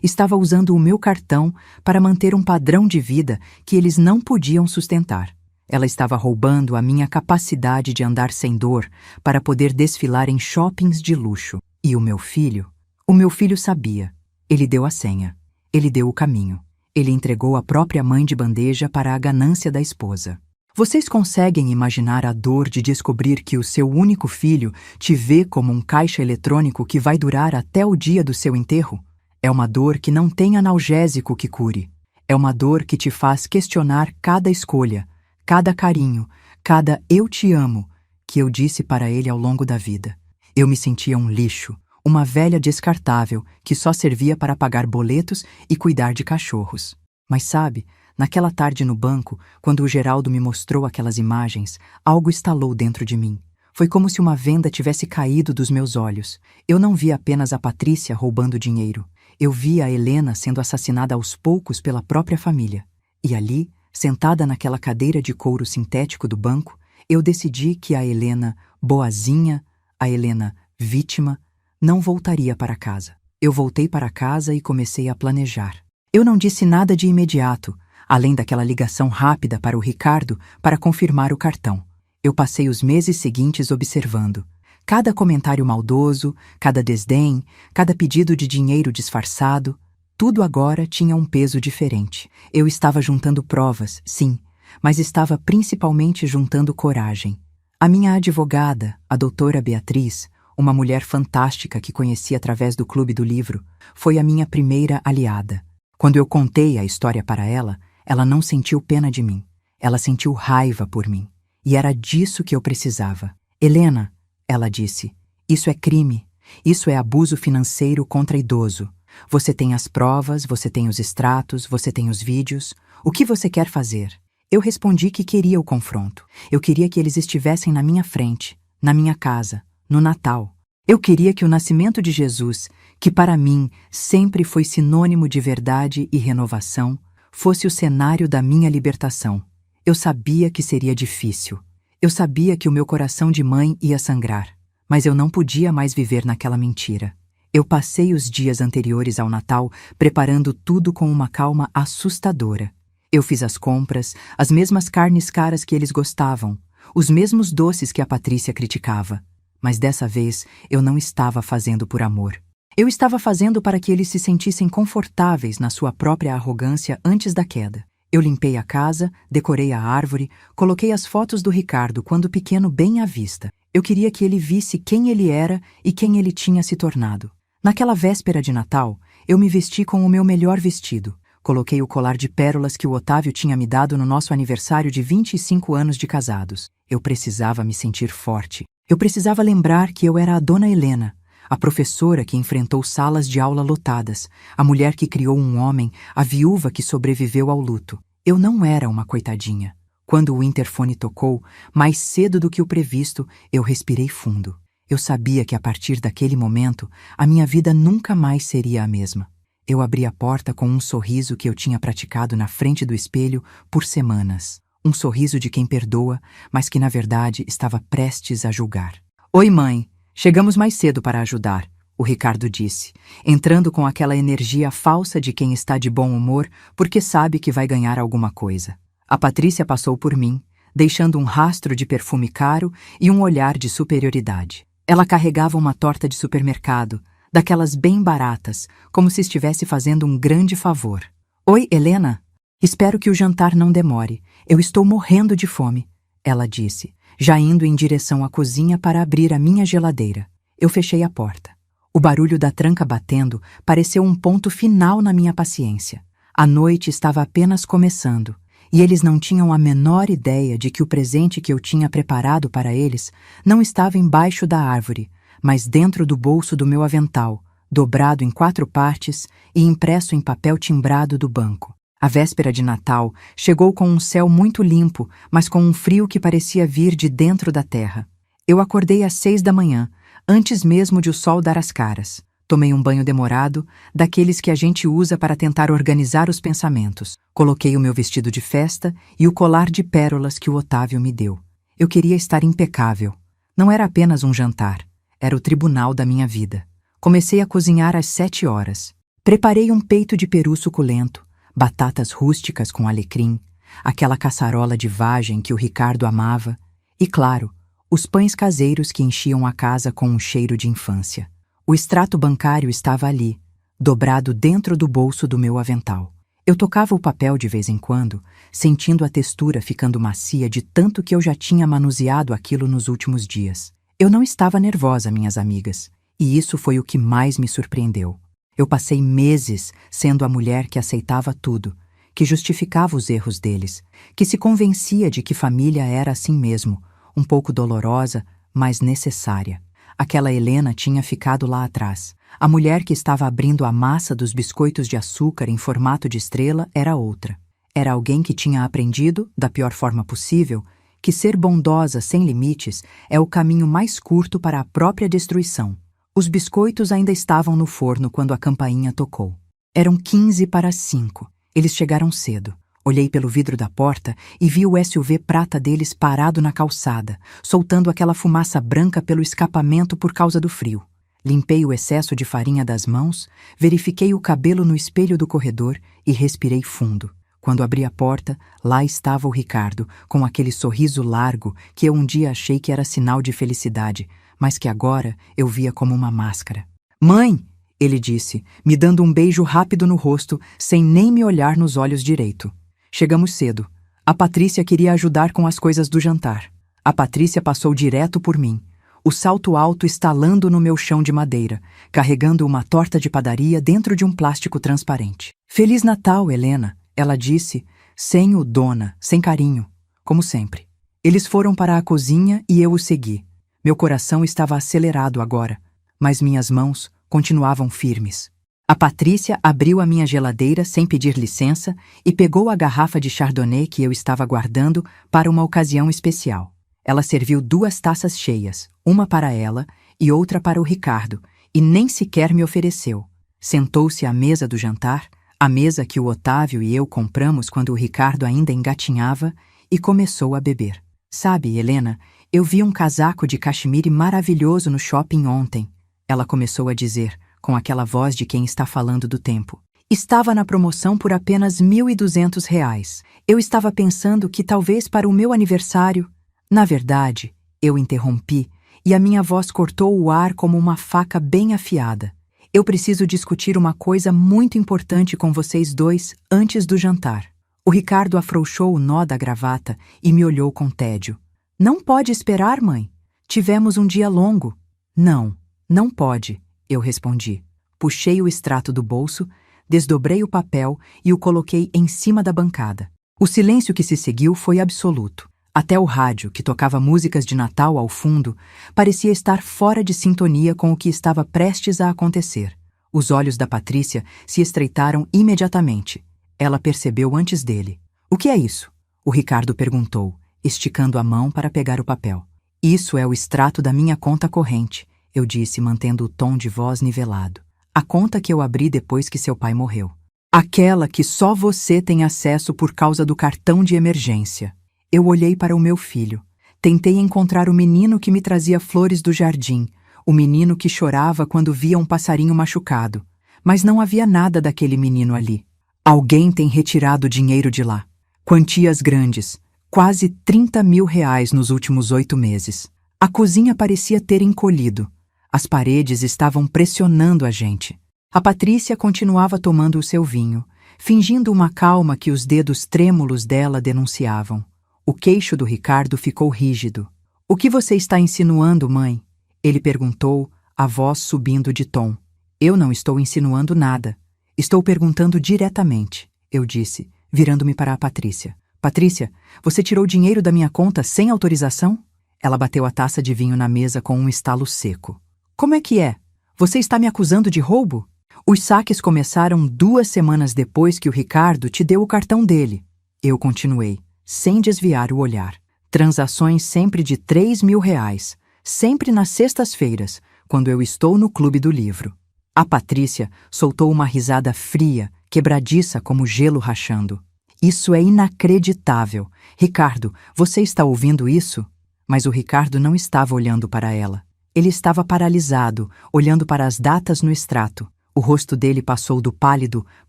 [SPEAKER 1] estava usando o meu cartão para manter um padrão de vida que eles não podiam sustentar. Ela estava roubando a minha capacidade de andar sem dor para poder desfilar em shoppings de luxo. E o meu filho? O meu filho sabia. Ele deu a senha. Ele deu o caminho. Ele entregou a própria mãe de bandeja para a ganância da esposa. Vocês conseguem imaginar a dor de descobrir que o seu único filho te vê como um caixa eletrônico que vai durar até o dia do seu enterro? É uma dor que não tem analgésico que cure. É uma dor que te faz questionar cada escolha, cada carinho, cada eu te amo que eu disse para ele ao longo da vida. Eu me sentia um lixo, uma velha descartável que só servia para pagar boletos e cuidar de cachorros. Mas sabe, naquela tarde no banco, quando o Geraldo me mostrou aquelas imagens, algo estalou dentro de mim. Foi como se uma venda tivesse caído dos meus olhos. Eu não via apenas a Patrícia roubando dinheiro. Eu via a Helena sendo assassinada aos poucos pela própria família. E ali, sentada naquela cadeira de couro sintético do banco, eu decidi que a Helena boazinha, a Helena vítima, não voltaria para casa. Eu voltei para casa e comecei a planejar. Eu não disse nada de imediato, além daquela ligação rápida para o Ricardo para confirmar o cartão. Eu passei os meses seguintes observando. Cada comentário maldoso, cada desdém, cada pedido de dinheiro disfarçado, tudo agora tinha um peso diferente. Eu estava juntando provas, sim, mas estava principalmente juntando coragem. A minha advogada, a doutora Beatriz, uma mulher fantástica que conheci através do Clube do Livro, foi a minha primeira aliada. Quando eu contei a história para ela, ela não sentiu pena de mim. Ela sentiu raiva por mim. E era disso que eu precisava. Helena, ela disse, isso é crime. Isso é abuso financeiro contra idoso. Você tem as provas, você tem os extratos, você tem os vídeos. O que você quer fazer? Eu respondi que queria o confronto. Eu queria que eles estivessem na minha frente, na minha casa, no Natal. Eu queria que o nascimento de Jesus, que para mim sempre foi sinônimo de verdade e renovação, fosse o cenário da minha libertação. Eu sabia que seria difícil. Eu sabia que o meu coração de mãe ia sangrar, mas eu não podia mais viver naquela mentira. Eu passei os dias anteriores ao Natal preparando tudo com uma calma assustadora. Eu fiz as compras, as mesmas carnes caras que eles gostavam, os mesmos doces que a Patrícia criticava. Mas dessa vez eu não estava fazendo por amor. Eu estava fazendo para que eles se sentissem confortáveis na sua própria arrogância antes da queda. Eu limpei a casa, decorei a árvore, coloquei as fotos do Ricardo quando pequeno bem à vista. Eu queria que ele visse quem ele era e quem ele tinha se tornado. Naquela véspera de Natal, eu me vesti com o meu melhor vestido. Coloquei o colar de pérolas que o Otávio tinha me dado no nosso aniversário de 25 anos de casados. Eu precisava me sentir forte. Eu precisava lembrar que eu era a Dona Helena, a professora que enfrentou salas de aula lotadas, a mulher que criou um homem, a viúva que sobreviveu ao luto. Eu não era uma coitadinha. Quando o interfone tocou, mais cedo do que o previsto, eu respirei fundo. Eu sabia que a partir daquele momento, a minha vida nunca mais seria a mesma. Eu abri a porta com um sorriso que eu tinha praticado na frente do espelho por semanas. Um sorriso de quem perdoa, mas que na verdade estava prestes a julgar. Oi, mãe. Chegamos mais cedo para ajudar, o Ricardo disse, entrando com aquela energia falsa de quem está de bom humor porque sabe que vai ganhar alguma coisa. A Patrícia passou por mim, deixando um rastro de perfume caro e um olhar de superioridade. Ela carregava uma torta de supermercado, daquelas bem baratas, como se estivesse fazendo um grande favor. Oi, Helena. Espero que o jantar não demore. Eu estou morrendo de fome, ela disse, já indo em direção à cozinha para abrir a minha geladeira. Eu fechei a porta. O barulho da tranca batendo pareceu um ponto final na minha paciência. A noite estava apenas começando, e eles não tinham a menor ideia de que o presente que eu tinha preparado para eles não estava embaixo da árvore, mas dentro do bolso do meu avental, dobrado em 4 partes e impresso em papel timbrado do banco. A véspera de Natal chegou com um céu muito limpo, mas com um frio que parecia vir de dentro da terra. Eu acordei às 6 da manhã, antes mesmo de o sol dar as caras. Tomei um banho demorado, daqueles que a gente usa para tentar organizar os pensamentos. Coloquei o meu vestido de festa e o colar de pérolas que o Otávio me deu. Eu queria estar impecável. Não era apenas um jantar, era o tribunal da minha vida. Comecei a cozinhar às 7 horas. Preparei um peito de peru suculento, batatas rústicas com alecrim, aquela caçarola de vagem que o Ricardo amava e, claro, os pães caseiros que enchiam a casa com um cheiro de infância. O extrato bancário estava ali, dobrado dentro do bolso do meu avental. Eu tocava o papel de vez em quando, sentindo a textura ficando macia de tanto que eu já tinha manuseado aquilo nos últimos dias. Eu não estava nervosa, minhas amigas, e isso foi o que mais me surpreendeu. Eu passei meses sendo a mulher que aceitava tudo, que justificava os erros deles, que se convencia de que família era assim mesmo, um pouco dolorosa, mas necessária. Aquela Helena tinha ficado lá atrás. A mulher que estava abrindo a massa dos biscoitos de açúcar em formato de estrela era outra. Era alguém que tinha aprendido, da pior forma possível, que ser bondosa sem limites é o caminho mais curto para a própria destruição. Os biscoitos ainda estavam no forno quando a campainha tocou. Eram 5:45. Eles chegaram cedo. Olhei pelo vidro da porta e vi o SUV prata deles parado na calçada, soltando aquela fumaça branca pelo escapamento por causa do frio. Limpei o excesso de farinha das mãos, verifiquei o cabelo no espelho do corredor e respirei fundo. Quando abri a porta, lá estava o Ricardo, com aquele sorriso largo que eu um dia achei que era sinal de felicidade, mas que agora eu via como uma máscara. "Mãe!" ele disse, me dando um beijo rápido no rosto, sem nem me olhar nos olhos direito. Chegamos cedo. A Patrícia queria ajudar com as coisas do jantar. A Patrícia passou direto por mim, o salto alto estalando no meu chão de madeira, carregando uma torta de padaria dentro de um plástico transparente. "Feliz Natal, Helena!" ela disse, sem o dona, sem carinho, como sempre. Eles foram para a cozinha e eu os segui. Meu coração estava acelerado agora, mas minhas mãos continuavam firmes. A Patrícia abriu a minha geladeira sem pedir licença e pegou a garrafa de Chardonnay que eu estava guardando para uma ocasião especial. Ela serviu 2 taças cheias, uma para ela e outra para o Ricardo, e nem sequer me ofereceu. Sentou-se à mesa do jantar, a mesa que o Otávio e eu compramos quando o Ricardo ainda engatinhava, e começou a beber. "Sabe, Helena, eu vi um casaco de cachemire maravilhoso no shopping ontem", ela começou a dizer, com aquela voz de quem está falando do tempo. "Estava na promoção por apenas R$ 1.200. Eu estava pensando que talvez para o meu aniversário..." Na verdade, eu interrompi, e a minha voz cortou o ar como uma faca bem afiada. "Eu preciso discutir uma coisa muito importante com vocês dois antes do jantar." O Ricardo afrouxou o nó da gravata e me olhou com tédio. "Não pode esperar, mãe. Tivemos um dia longo." "Não, não pode", eu respondi. Puxei o extrato do bolso, desdobrei o papel e o coloquei em cima da bancada. O silêncio que se seguiu foi absoluto. Até o rádio, que tocava músicas de Natal ao fundo, parecia estar fora de sintonia com o que estava prestes a acontecer. Os olhos da Patrícia se estreitaram imediatamente. Ela percebeu antes dele. "O que é isso?" o Ricardo perguntou, esticando a mão para pegar o papel. "Isso é o extrato da minha conta corrente", eu disse, mantendo o tom de voz nivelado. "A conta que eu abri depois que seu pai morreu. Aquela que só você tem acesso por causa do cartão de emergência." Eu olhei para o meu filho. Tentei encontrar o menino que me trazia flores do jardim, o menino que chorava quando via um passarinho machucado. Mas não havia nada daquele menino ali. Alguém tem retirado dinheiro de lá. Quantias grandes, quase R$ 30.000 nos últimos 8 meses. A cozinha parecia ter encolhido. As paredes estavam pressionando a gente. A Patrícia continuava tomando o seu vinho, fingindo uma calma que os dedos trêmulos dela denunciavam. O queixo do Ricardo ficou rígido. "O que você está insinuando, mãe?" ele perguntou, a voz subindo de tom. "Eu não estou insinuando nada. Estou perguntando diretamente", eu disse, virando-me para a Patrícia. "Patrícia, você tirou dinheiro da minha conta sem autorização?" Ela bateu a taça de vinho na mesa com um estalo seco. "Como é que é? Você está me acusando de roubo?" "Os saques começaram 2 semanas depois que o Ricardo te deu o cartão dele", eu continuei, sem desviar o olhar. "Transações sempre de R$ 3.000, sempre nas sextas-feiras, quando eu estou no clube do livro." A Patrícia soltou uma risada fria, quebradiça como gelo rachando. "Isso é inacreditável. Ricardo, você está ouvindo isso?" Mas o Ricardo não estava olhando para ela. Ele estava paralisado, olhando para as datas no extrato. O rosto dele passou do pálido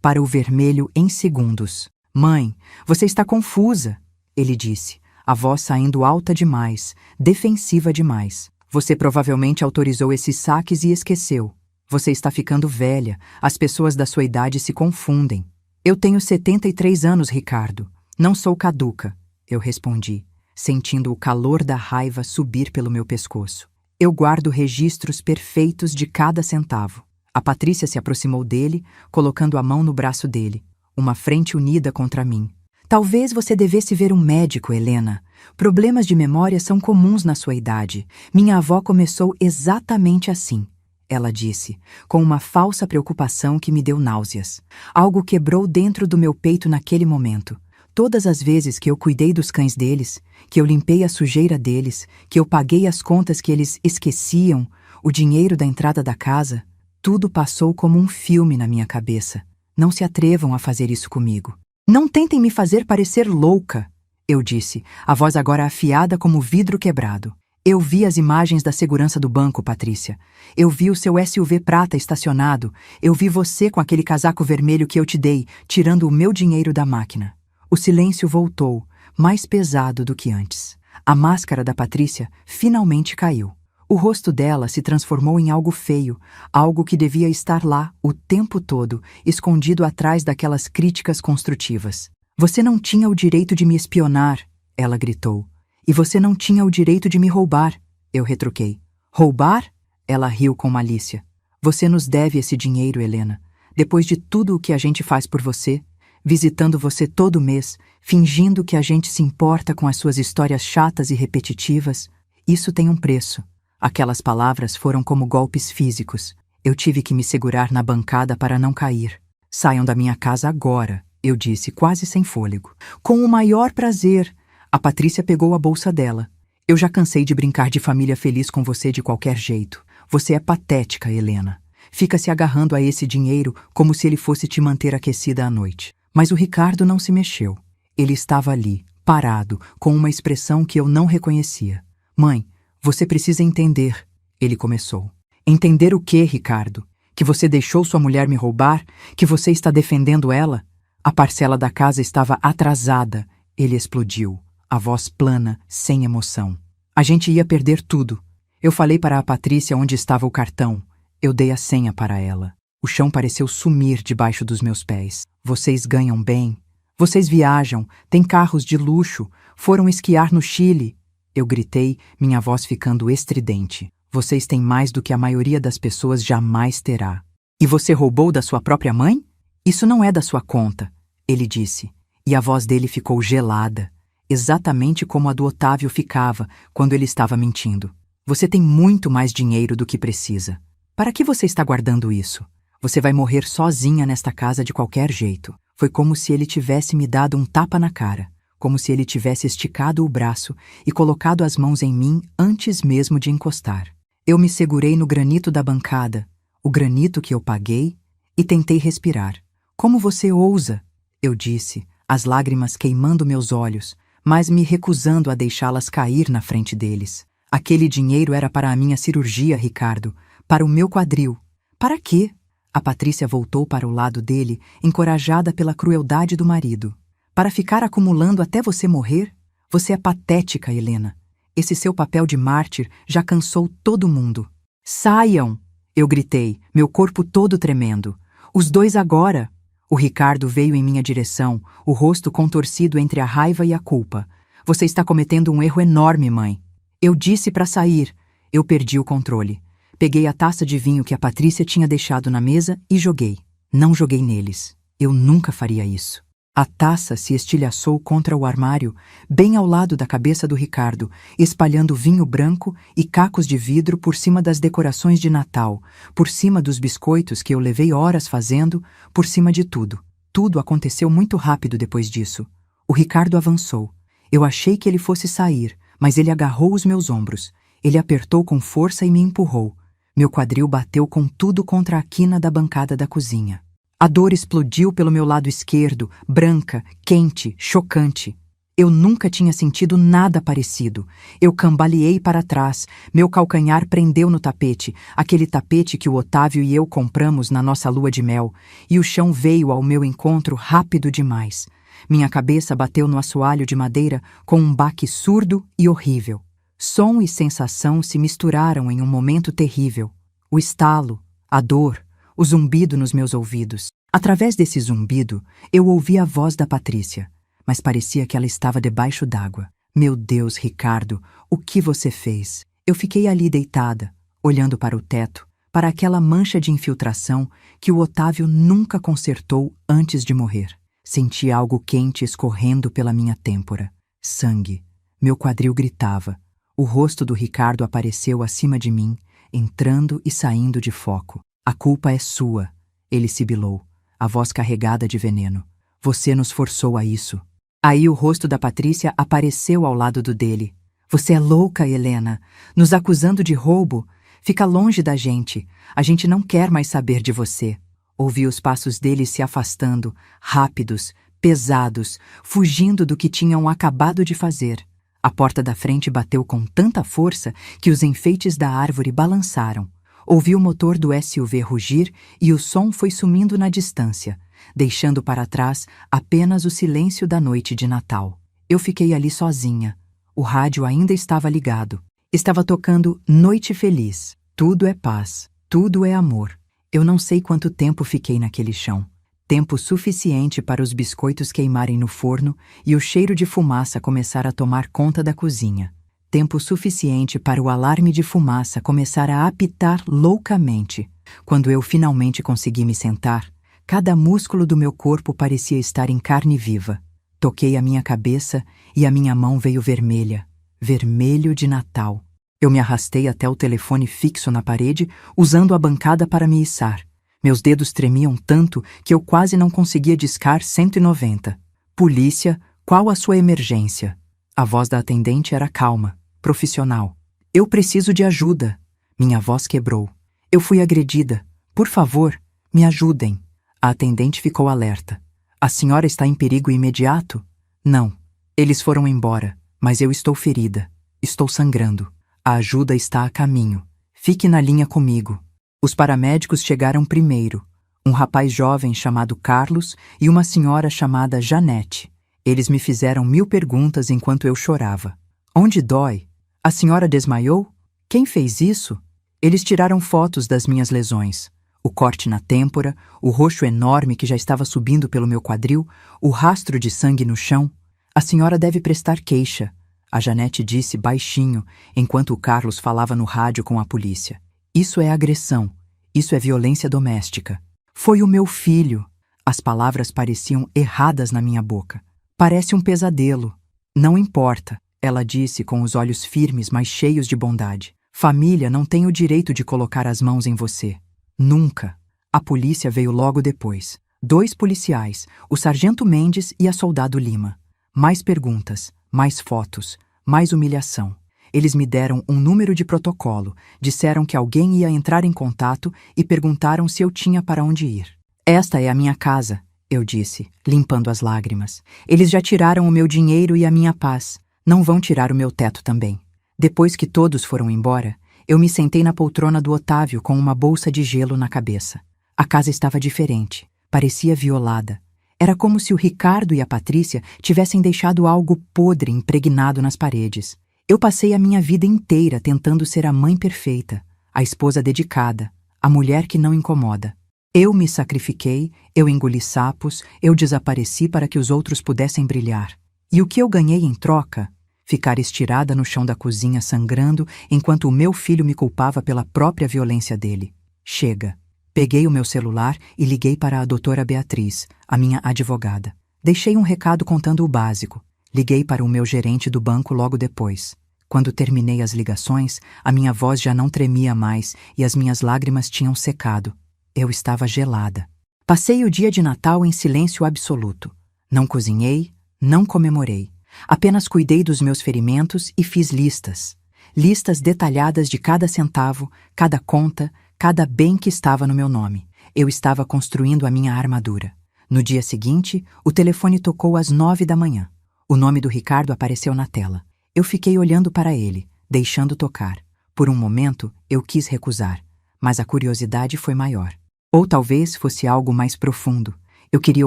[SPEAKER 1] para o vermelho em segundos. "Mãe, você está confusa", ele disse, a voz saindo alta demais, defensiva demais. "Você provavelmente autorizou esses saques e esqueceu. Você está ficando velha, as pessoas da sua idade se confundem." "Eu tenho 73 anos, Ricardo. Não sou caduca", eu respondi, sentindo o calor da raiva subir pelo meu pescoço. "Eu guardo registros perfeitos de cada centavo." A Patrícia se aproximou dele, colocando a mão no braço dele, uma frente unida contra mim. Talvez você devesse ver um médico, Helena. Problemas de memória são comuns na sua idade. Minha avó começou exatamente assim. Ela disse, com uma falsa preocupação que me deu náuseas. Algo quebrou dentro do meu peito naquele momento. Todas as vezes que eu cuidei dos cães deles, que eu limpei a sujeira deles, que eu paguei as contas que eles esqueciam, o dinheiro da entrada da casa, tudo passou como um filme na minha cabeça. Não se atrevam a fazer isso comigo. Não tentem me fazer parecer louca, eu disse, a voz agora afiada como vidro quebrado. Eu vi as imagens da segurança do banco, Patrícia. Eu vi o seu SUV prata estacionado. Eu vi você com aquele casaco vermelho que eu te dei, tirando o meu dinheiro da máquina. O silêncio voltou, mais pesado do que antes. A máscara da Patrícia finalmente caiu. O rosto dela se transformou em algo feio, algo que devia estar lá o tempo todo, escondido atrás daquelas críticas construtivas. Você não tinha o direito de me espionar, ela gritou. E você não tinha o direito de me roubar, eu retruquei. Roubar? Ela riu com malícia. Você nos deve esse dinheiro, Helena. Depois de tudo o que a gente faz por você, visitando você todo mês, fingindo que a gente se importa com as suas histórias chatas e repetitivas, isso tem um preço. Aquelas palavras foram como golpes físicos. Eu tive que me segurar na bancada para não cair. Saiam da minha casa agora, eu disse, quase sem fôlego. Com o maior prazer. A Patrícia pegou a bolsa dela. Eu já cansei de brincar de família feliz com você de qualquer jeito. Você é patética, Helena. Fica se agarrando a esse dinheiro como se ele fosse te manter aquecida à noite. Mas o Ricardo não se mexeu. Ele estava ali, parado, com uma expressão que eu não reconhecia. Mãe, você precisa entender, ele começou. Entender o quê, Ricardo? Que você deixou sua mulher me roubar? Que você está defendendo ela? A parcela da casa estava atrasada. Ele explodiu, a voz plana, sem emoção. A gente ia perder tudo. Eu falei para a Patrícia onde estava o cartão. Eu dei a senha para ela. O chão pareceu sumir debaixo dos meus pés. Vocês ganham bem. Vocês viajam, têm carros de luxo, foram esquiar no Chile. Eu gritei, minha voz ficando estridente. Vocês têm mais do que a maioria das pessoas jamais terá. E você roubou da sua própria mãe? Isso não é da sua conta, ele disse. E a voz dele ficou gelada, exatamente como a do Otávio ficava quando ele estava mentindo. Você tem muito mais dinheiro do que precisa. Para que você está guardando isso? Você vai morrer sozinha nesta casa de qualquer jeito. Foi como se ele tivesse me dado um tapa na cara, como se ele tivesse esticado o braço e colocado as mãos em mim antes mesmo de encostar. Eu me segurei no granito da bancada, o granito que eu paguei, e tentei respirar. Como você ousa? Eu disse, as lágrimas queimando meus olhos, mas me recusando a deixá-las cair na frente deles. Aquele dinheiro era para a minha cirurgia, Ricardo, para o meu quadril. Para quê? A Patrícia voltou para o lado dele, encorajada pela crueldade do marido. Para ficar acumulando até você morrer? Você é patética, Helena. Esse seu papel de mártir já cansou todo mundo. Saiam! Eu gritei, meu corpo todo tremendo. Os dois agora! O Ricardo veio em minha direção, o rosto contorcido entre a raiva e a culpa. Você está cometendo um erro enorme, mãe. Eu disse para sair. Eu perdi o controle. Peguei a taça de vinho que a Patrícia tinha deixado na mesa e joguei. Não joguei neles. Eu nunca faria isso. A taça se estilhaçou contra o armário, bem ao lado da cabeça do Ricardo, espalhando vinho branco e cacos de vidro por cima das decorações de Natal, por cima dos biscoitos que eu levei horas fazendo, por cima de tudo. Tudo aconteceu muito rápido depois disso. O Ricardo avançou. Eu achei que ele fosse sair, mas ele agarrou os meus ombros. Ele apertou com força e me empurrou. Meu quadril bateu com tudo contra a quina da bancada da cozinha. A dor explodiu pelo meu lado esquerdo, branca, quente, chocante. Eu nunca tinha sentido nada parecido. Eu cambaleei para trás, meu calcanhar prendeu no tapete, aquele tapete que o Otávio e eu compramos na nossa lua de mel, e o chão veio ao meu encontro rápido demais. Minha cabeça bateu no assoalho de madeira com um baque surdo e horrível. Som e sensação se misturaram em um momento terrível. O estalo, a dor, o zumbido nos meus ouvidos. Através desse zumbido, eu ouvi a voz da Patrícia, mas parecia que ela estava debaixo d'água. Meu Deus, Ricardo, o que você fez? Eu fiquei ali deitada, olhando para o teto, para aquela mancha de infiltração que o Otávio nunca consertou antes de morrer. Senti algo quente escorrendo pela minha têmpora. Sangue. Meu quadril gritava. O rosto do Ricardo apareceu acima de mim, entrando e saindo de foco. A culpa é sua, ele sibilou, a voz carregada de veneno. Você nos forçou a isso. Aí o rosto da Patrícia apareceu ao lado do dele. Você é louca, Helena, nos acusando de roubo. Fica longe da gente. A gente não quer mais saber de você. Ouvi os passos dele se afastando, rápidos, pesados, fugindo do que tinham acabado de fazer. A porta da frente bateu com tanta força que os enfeites da árvore balançaram. Ouvi o motor do SUV rugir e o som foi sumindo na distância, deixando para trás apenas o silêncio da noite de Natal. Eu fiquei ali sozinha. O rádio ainda estava ligado. Estava tocando Noite Feliz. Tudo é paz, tudo é amor. Eu não sei quanto tempo fiquei naquele chão. Tempo suficiente para os biscoitos queimarem no forno e o cheiro de fumaça começar a tomar conta da cozinha. Tempo suficiente para o alarme de fumaça começar a apitar loucamente. Quando eu finalmente consegui me sentar, cada músculo do meu corpo parecia estar em carne viva. Toquei a minha cabeça e a minha mão veio vermelha. Vermelho de Natal. Eu me arrastei até o telefone fixo na parede, usando a bancada para me içar. Meus dedos tremiam tanto que eu quase não conseguia discar 190. Polícia, qual a sua emergência? A voz da atendente era calma, profissional. Eu preciso de ajuda. Minha voz quebrou. Eu fui agredida. Por favor, me ajudem. A atendente ficou alerta. A senhora está em perigo imediato? Não. Eles foram embora, mas eu estou ferida. Estou sangrando. A ajuda está a caminho. Fique na linha comigo. Os paramédicos chegaram primeiro. Um rapaz jovem chamado Carlos e uma senhora chamada Janete. Eles me fizeram 1000 perguntas enquanto eu chorava. Onde dói? A senhora desmaiou? Quem fez isso? Eles tiraram fotos das minhas lesões. O corte na têmpora, o roxo enorme que já estava subindo pelo meu quadril, o rastro de sangue no chão. A senhora deve prestar queixa. A Janete disse baixinho, enquanto o Carlos falava no rádio com a polícia. Isso é agressão. Isso é violência doméstica. Foi o meu filho. As palavras pareciam erradas na minha boca. Parece um pesadelo. Não importa, ela disse com os olhos firmes, mas cheios de bondade. Família não tem o direito de colocar as mãos em você. Nunca. A polícia veio logo depois. 2 policiais, o sargento Mendes e a soldado Lima. Mais perguntas, mais fotos, mais humilhação. Eles me deram um número de protocolo, disseram que alguém ia entrar em contato e perguntaram se eu tinha para onde ir. Esta é a minha casa, eu disse, limpando as lágrimas. Eles já tiraram o meu dinheiro e a minha paz. Não vão tirar o meu teto também. Depois que todos foram embora, eu me sentei na poltrona do Otávio com uma bolsa de gelo na cabeça. A casa estava diferente, parecia violada. Era como se o Ricardo e a Patrícia tivessem deixado algo podre impregnado nas paredes. Eu passei a minha vida inteira tentando ser a mãe perfeita, a esposa dedicada, a mulher que não incomoda. Eu me sacrifiquei, eu engoli sapos, eu desapareci para que os outros pudessem brilhar. E o que eu ganhei em troca? Ficar estirada no chão da cozinha sangrando enquanto o meu filho me culpava pela própria violência dele. Chega. Peguei o meu celular e liguei para a doutora Beatriz, a minha advogada. Deixei um recado contando o básico. Liguei para o meu gerente do banco logo depois. Quando terminei as ligações, a minha voz já não tremia mais e as minhas lágrimas tinham secado. Eu estava gelada. Passei o dia de Natal em silêncio absoluto. Não cozinhei, não comemorei. Apenas cuidei dos meus ferimentos e fiz listas. Listas detalhadas de cada centavo, cada conta, cada bem que estava no meu nome. Eu estava construindo a minha armadura. No dia seguinte, o telefone tocou às 9 da manhã. O nome do Ricardo apareceu na tela. Eu fiquei olhando para ele, deixando tocar. Por um momento, eu quis recusar, mas a curiosidade foi maior. Ou talvez fosse algo mais profundo. Eu queria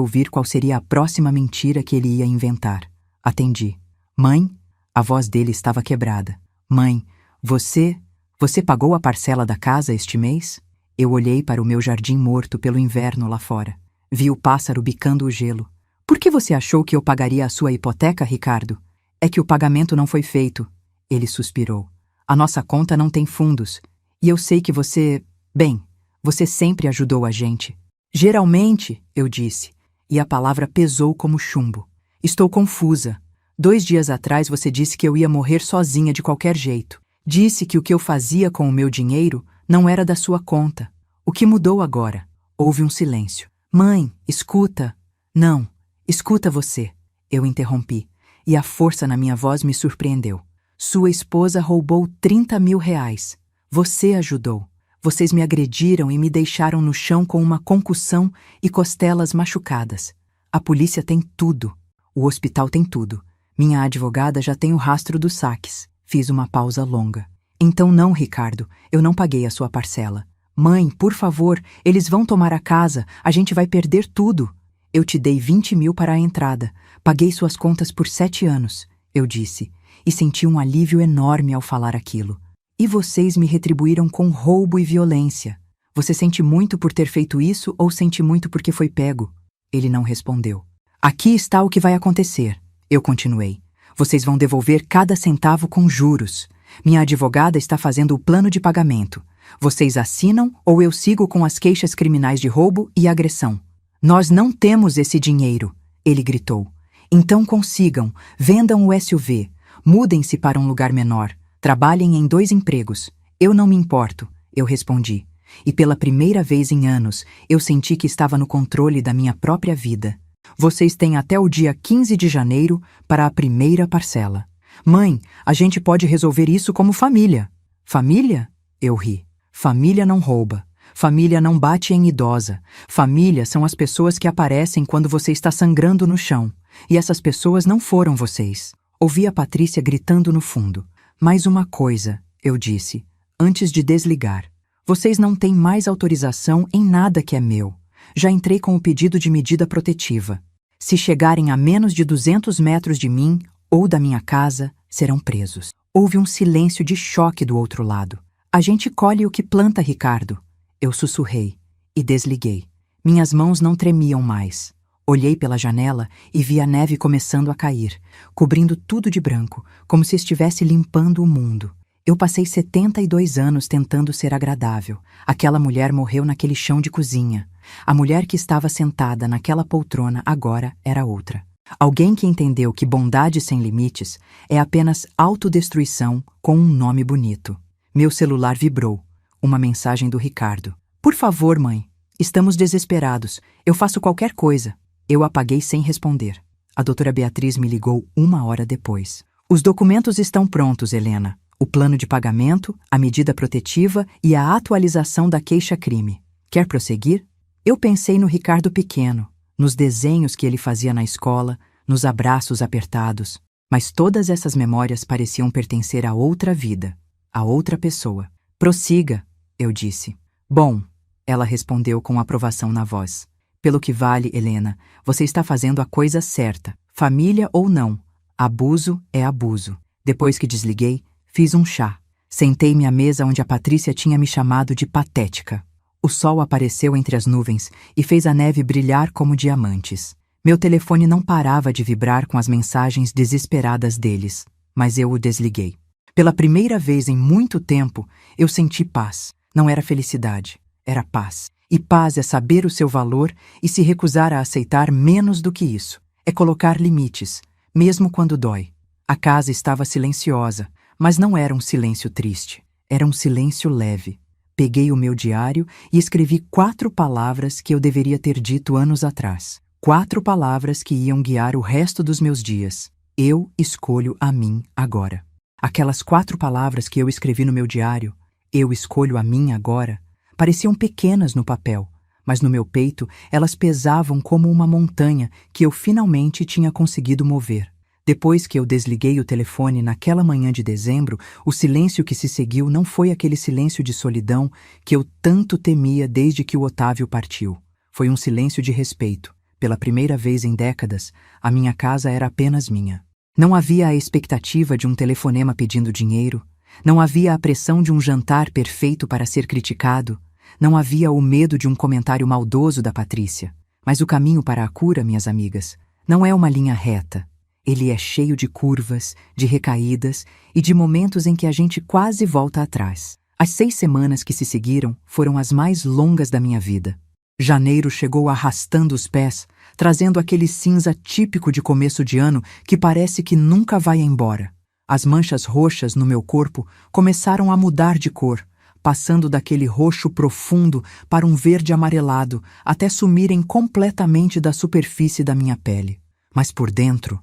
[SPEAKER 1] ouvir qual seria a próxima mentira que ele ia inventar. Atendi. Mãe? A voz dele estava quebrada. Mãe, você pagou a parcela da casa este mês? Eu olhei para o meu jardim morto pelo inverno lá fora. Vi o pássaro bicando o gelo. Por que você achou que eu pagaria a sua hipoteca, Ricardo? É que o pagamento não foi feito. Ele suspirou. A nossa conta não tem fundos. E eu sei que você... Bem, você sempre ajudou a gente. Geralmente, eu disse. e a palavra pesou como chumbo. Estou confusa. 2 dias atrás você disse que eu ia morrer sozinha de qualquer jeito. Disse que o que eu fazia com o meu dinheiro não era da sua conta. O que mudou agora? Houve um silêncio. Mãe, escuta. Não, escuta você. Eu interrompi, e a força na minha voz me surpreendeu. Sua esposa roubou 30 mil reais. Você ajudou. Vocês me agrediram e me deixaram no chão com uma concussão e costelas machucadas. A polícia tem tudo. O hospital tem tudo. Minha advogada já tem o rastro dos saques. Fiz uma pausa longa. Então não, Ricardo, eu não paguei a sua parcela. Mãe, por favor, eles vão tomar a casa, a gente vai perder tudo. Eu te dei 20 mil para a entrada. Paguei suas contas por 7 anos, eu disse, e senti um alívio enorme ao falar aquilo. E vocês me retribuíram com roubo e violência. Você sente muito por ter feito isso ou sente muito porque foi pego? Ele não respondeu. Aqui está o que vai acontecer, eu continuei. Vocês vão devolver cada centavo com juros. Minha advogada está fazendo o plano de pagamento. Vocês assinam ou eu sigo com as queixas criminais de roubo e agressão. Nós não temos esse dinheiro, ele gritou. Então consigam, vendam o SUV, mudem-se para um lugar menor, trabalhem em 2 empregos. Eu não me importo, eu respondi. E pela primeira vez em anos, eu senti que estava no controle da minha própria vida. Vocês têm até o dia 15 de janeiro para a primeira parcela. Mãe, a gente pode resolver isso como família. Família? Eu ri. Família não rouba. Família não bate em idosa. Família são as pessoas que aparecem quando você está sangrando no chão. E essas pessoas não foram vocês. Ouvi a Patrícia gritando no fundo. Mais uma coisa, eu disse, antes de desligar. Vocês não têm mais autorização em nada que é meu. Já entrei com o pedido de medida protetiva. Se chegarem a menos de 200 metros de mim ou da minha casa, serão presos. Houve um silêncio de choque do outro lado. A gente colhe o que planta, Ricardo. Eu sussurrei e desliguei. Minhas mãos não tremiam mais. Olhei pela janela e vi a neve começando a cair, cobrindo tudo de branco, como se estivesse limpando o mundo. Eu passei 72 anos tentando ser agradável. Aquela mulher morreu naquele chão de cozinha. A mulher que estava sentada naquela poltrona agora era outra. Alguém que entendeu que bondade sem limites é apenas autodestruição com um nome bonito. Meu celular vibrou. Uma mensagem do Ricardo. Por favor, mãe. Estamos desesperados. Eu faço qualquer coisa. Eu apaguei sem responder. A doutora Beatriz me ligou 1 hora depois. Os documentos estão prontos, Helena. O plano de pagamento, a medida protetiva e a atualização da queixa-crime. Quer prosseguir? Eu pensei no Ricardo pequeno, nos desenhos que ele fazia na escola, nos abraços apertados. Mas todas essas memórias pareciam pertencer a outra vida, a outra pessoa. Prossiga, eu disse. Bom, ela respondeu com aprovação na voz. Pelo que vale, Helena, você está fazendo a coisa certa. Família ou não, abuso é abuso. Depois que desliguei, fiz um chá. Sentei-me à mesa onde a Patrícia tinha me chamado de patética. O sol apareceu entre as nuvens e fez a neve brilhar como diamantes. Meu telefone não parava de vibrar com as mensagens desesperadas deles, mas eu o desliguei. Pela primeira vez em muito tempo, eu senti paz. Não era felicidade, era paz. E paz é saber o seu valor e se recusar a aceitar menos do que isso. É colocar limites, mesmo quando dói. A casa estava silenciosa, mas não era um silêncio triste. Era um silêncio leve. Peguei o meu diário e escrevi 4 palavras que eu deveria ter dito anos atrás. 4 palavras que iam guiar o resto dos meus dias. Eu escolho a mim agora. Aquelas 4 palavras que eu escrevi no meu diário, eu escolho a mim agora, pareciam pequenas no papel, mas no meu peito elas pesavam como uma montanha que eu finalmente tinha conseguido mover. Depois que eu desliguei o telefone naquela manhã de dezembro, o silêncio que se seguiu não foi aquele silêncio de solidão que eu tanto temia desde que o Otávio partiu. Foi um silêncio de respeito. Pela primeira vez em décadas, a minha casa era apenas minha. Não havia a expectativa de um telefonema pedindo dinheiro, não havia a pressão de um jantar perfeito para ser criticado, não havia o medo de um comentário maldoso da Patrícia. Mas o caminho para a cura, minhas amigas, não é uma linha reta. Ele é cheio de curvas, de recaídas e de momentos em que a gente quase volta atrás. As 6 semanas que se seguiram foram as mais longas da minha vida. Janeiro chegou arrastando os pés, trazendo aquele cinza típico de começo de ano que parece que nunca vai embora. As manchas roxas no meu corpo começaram a mudar de cor, passando daquele roxo profundo para um verde amarelado, até sumirem completamente da superfície da minha pele. Mas por dentro,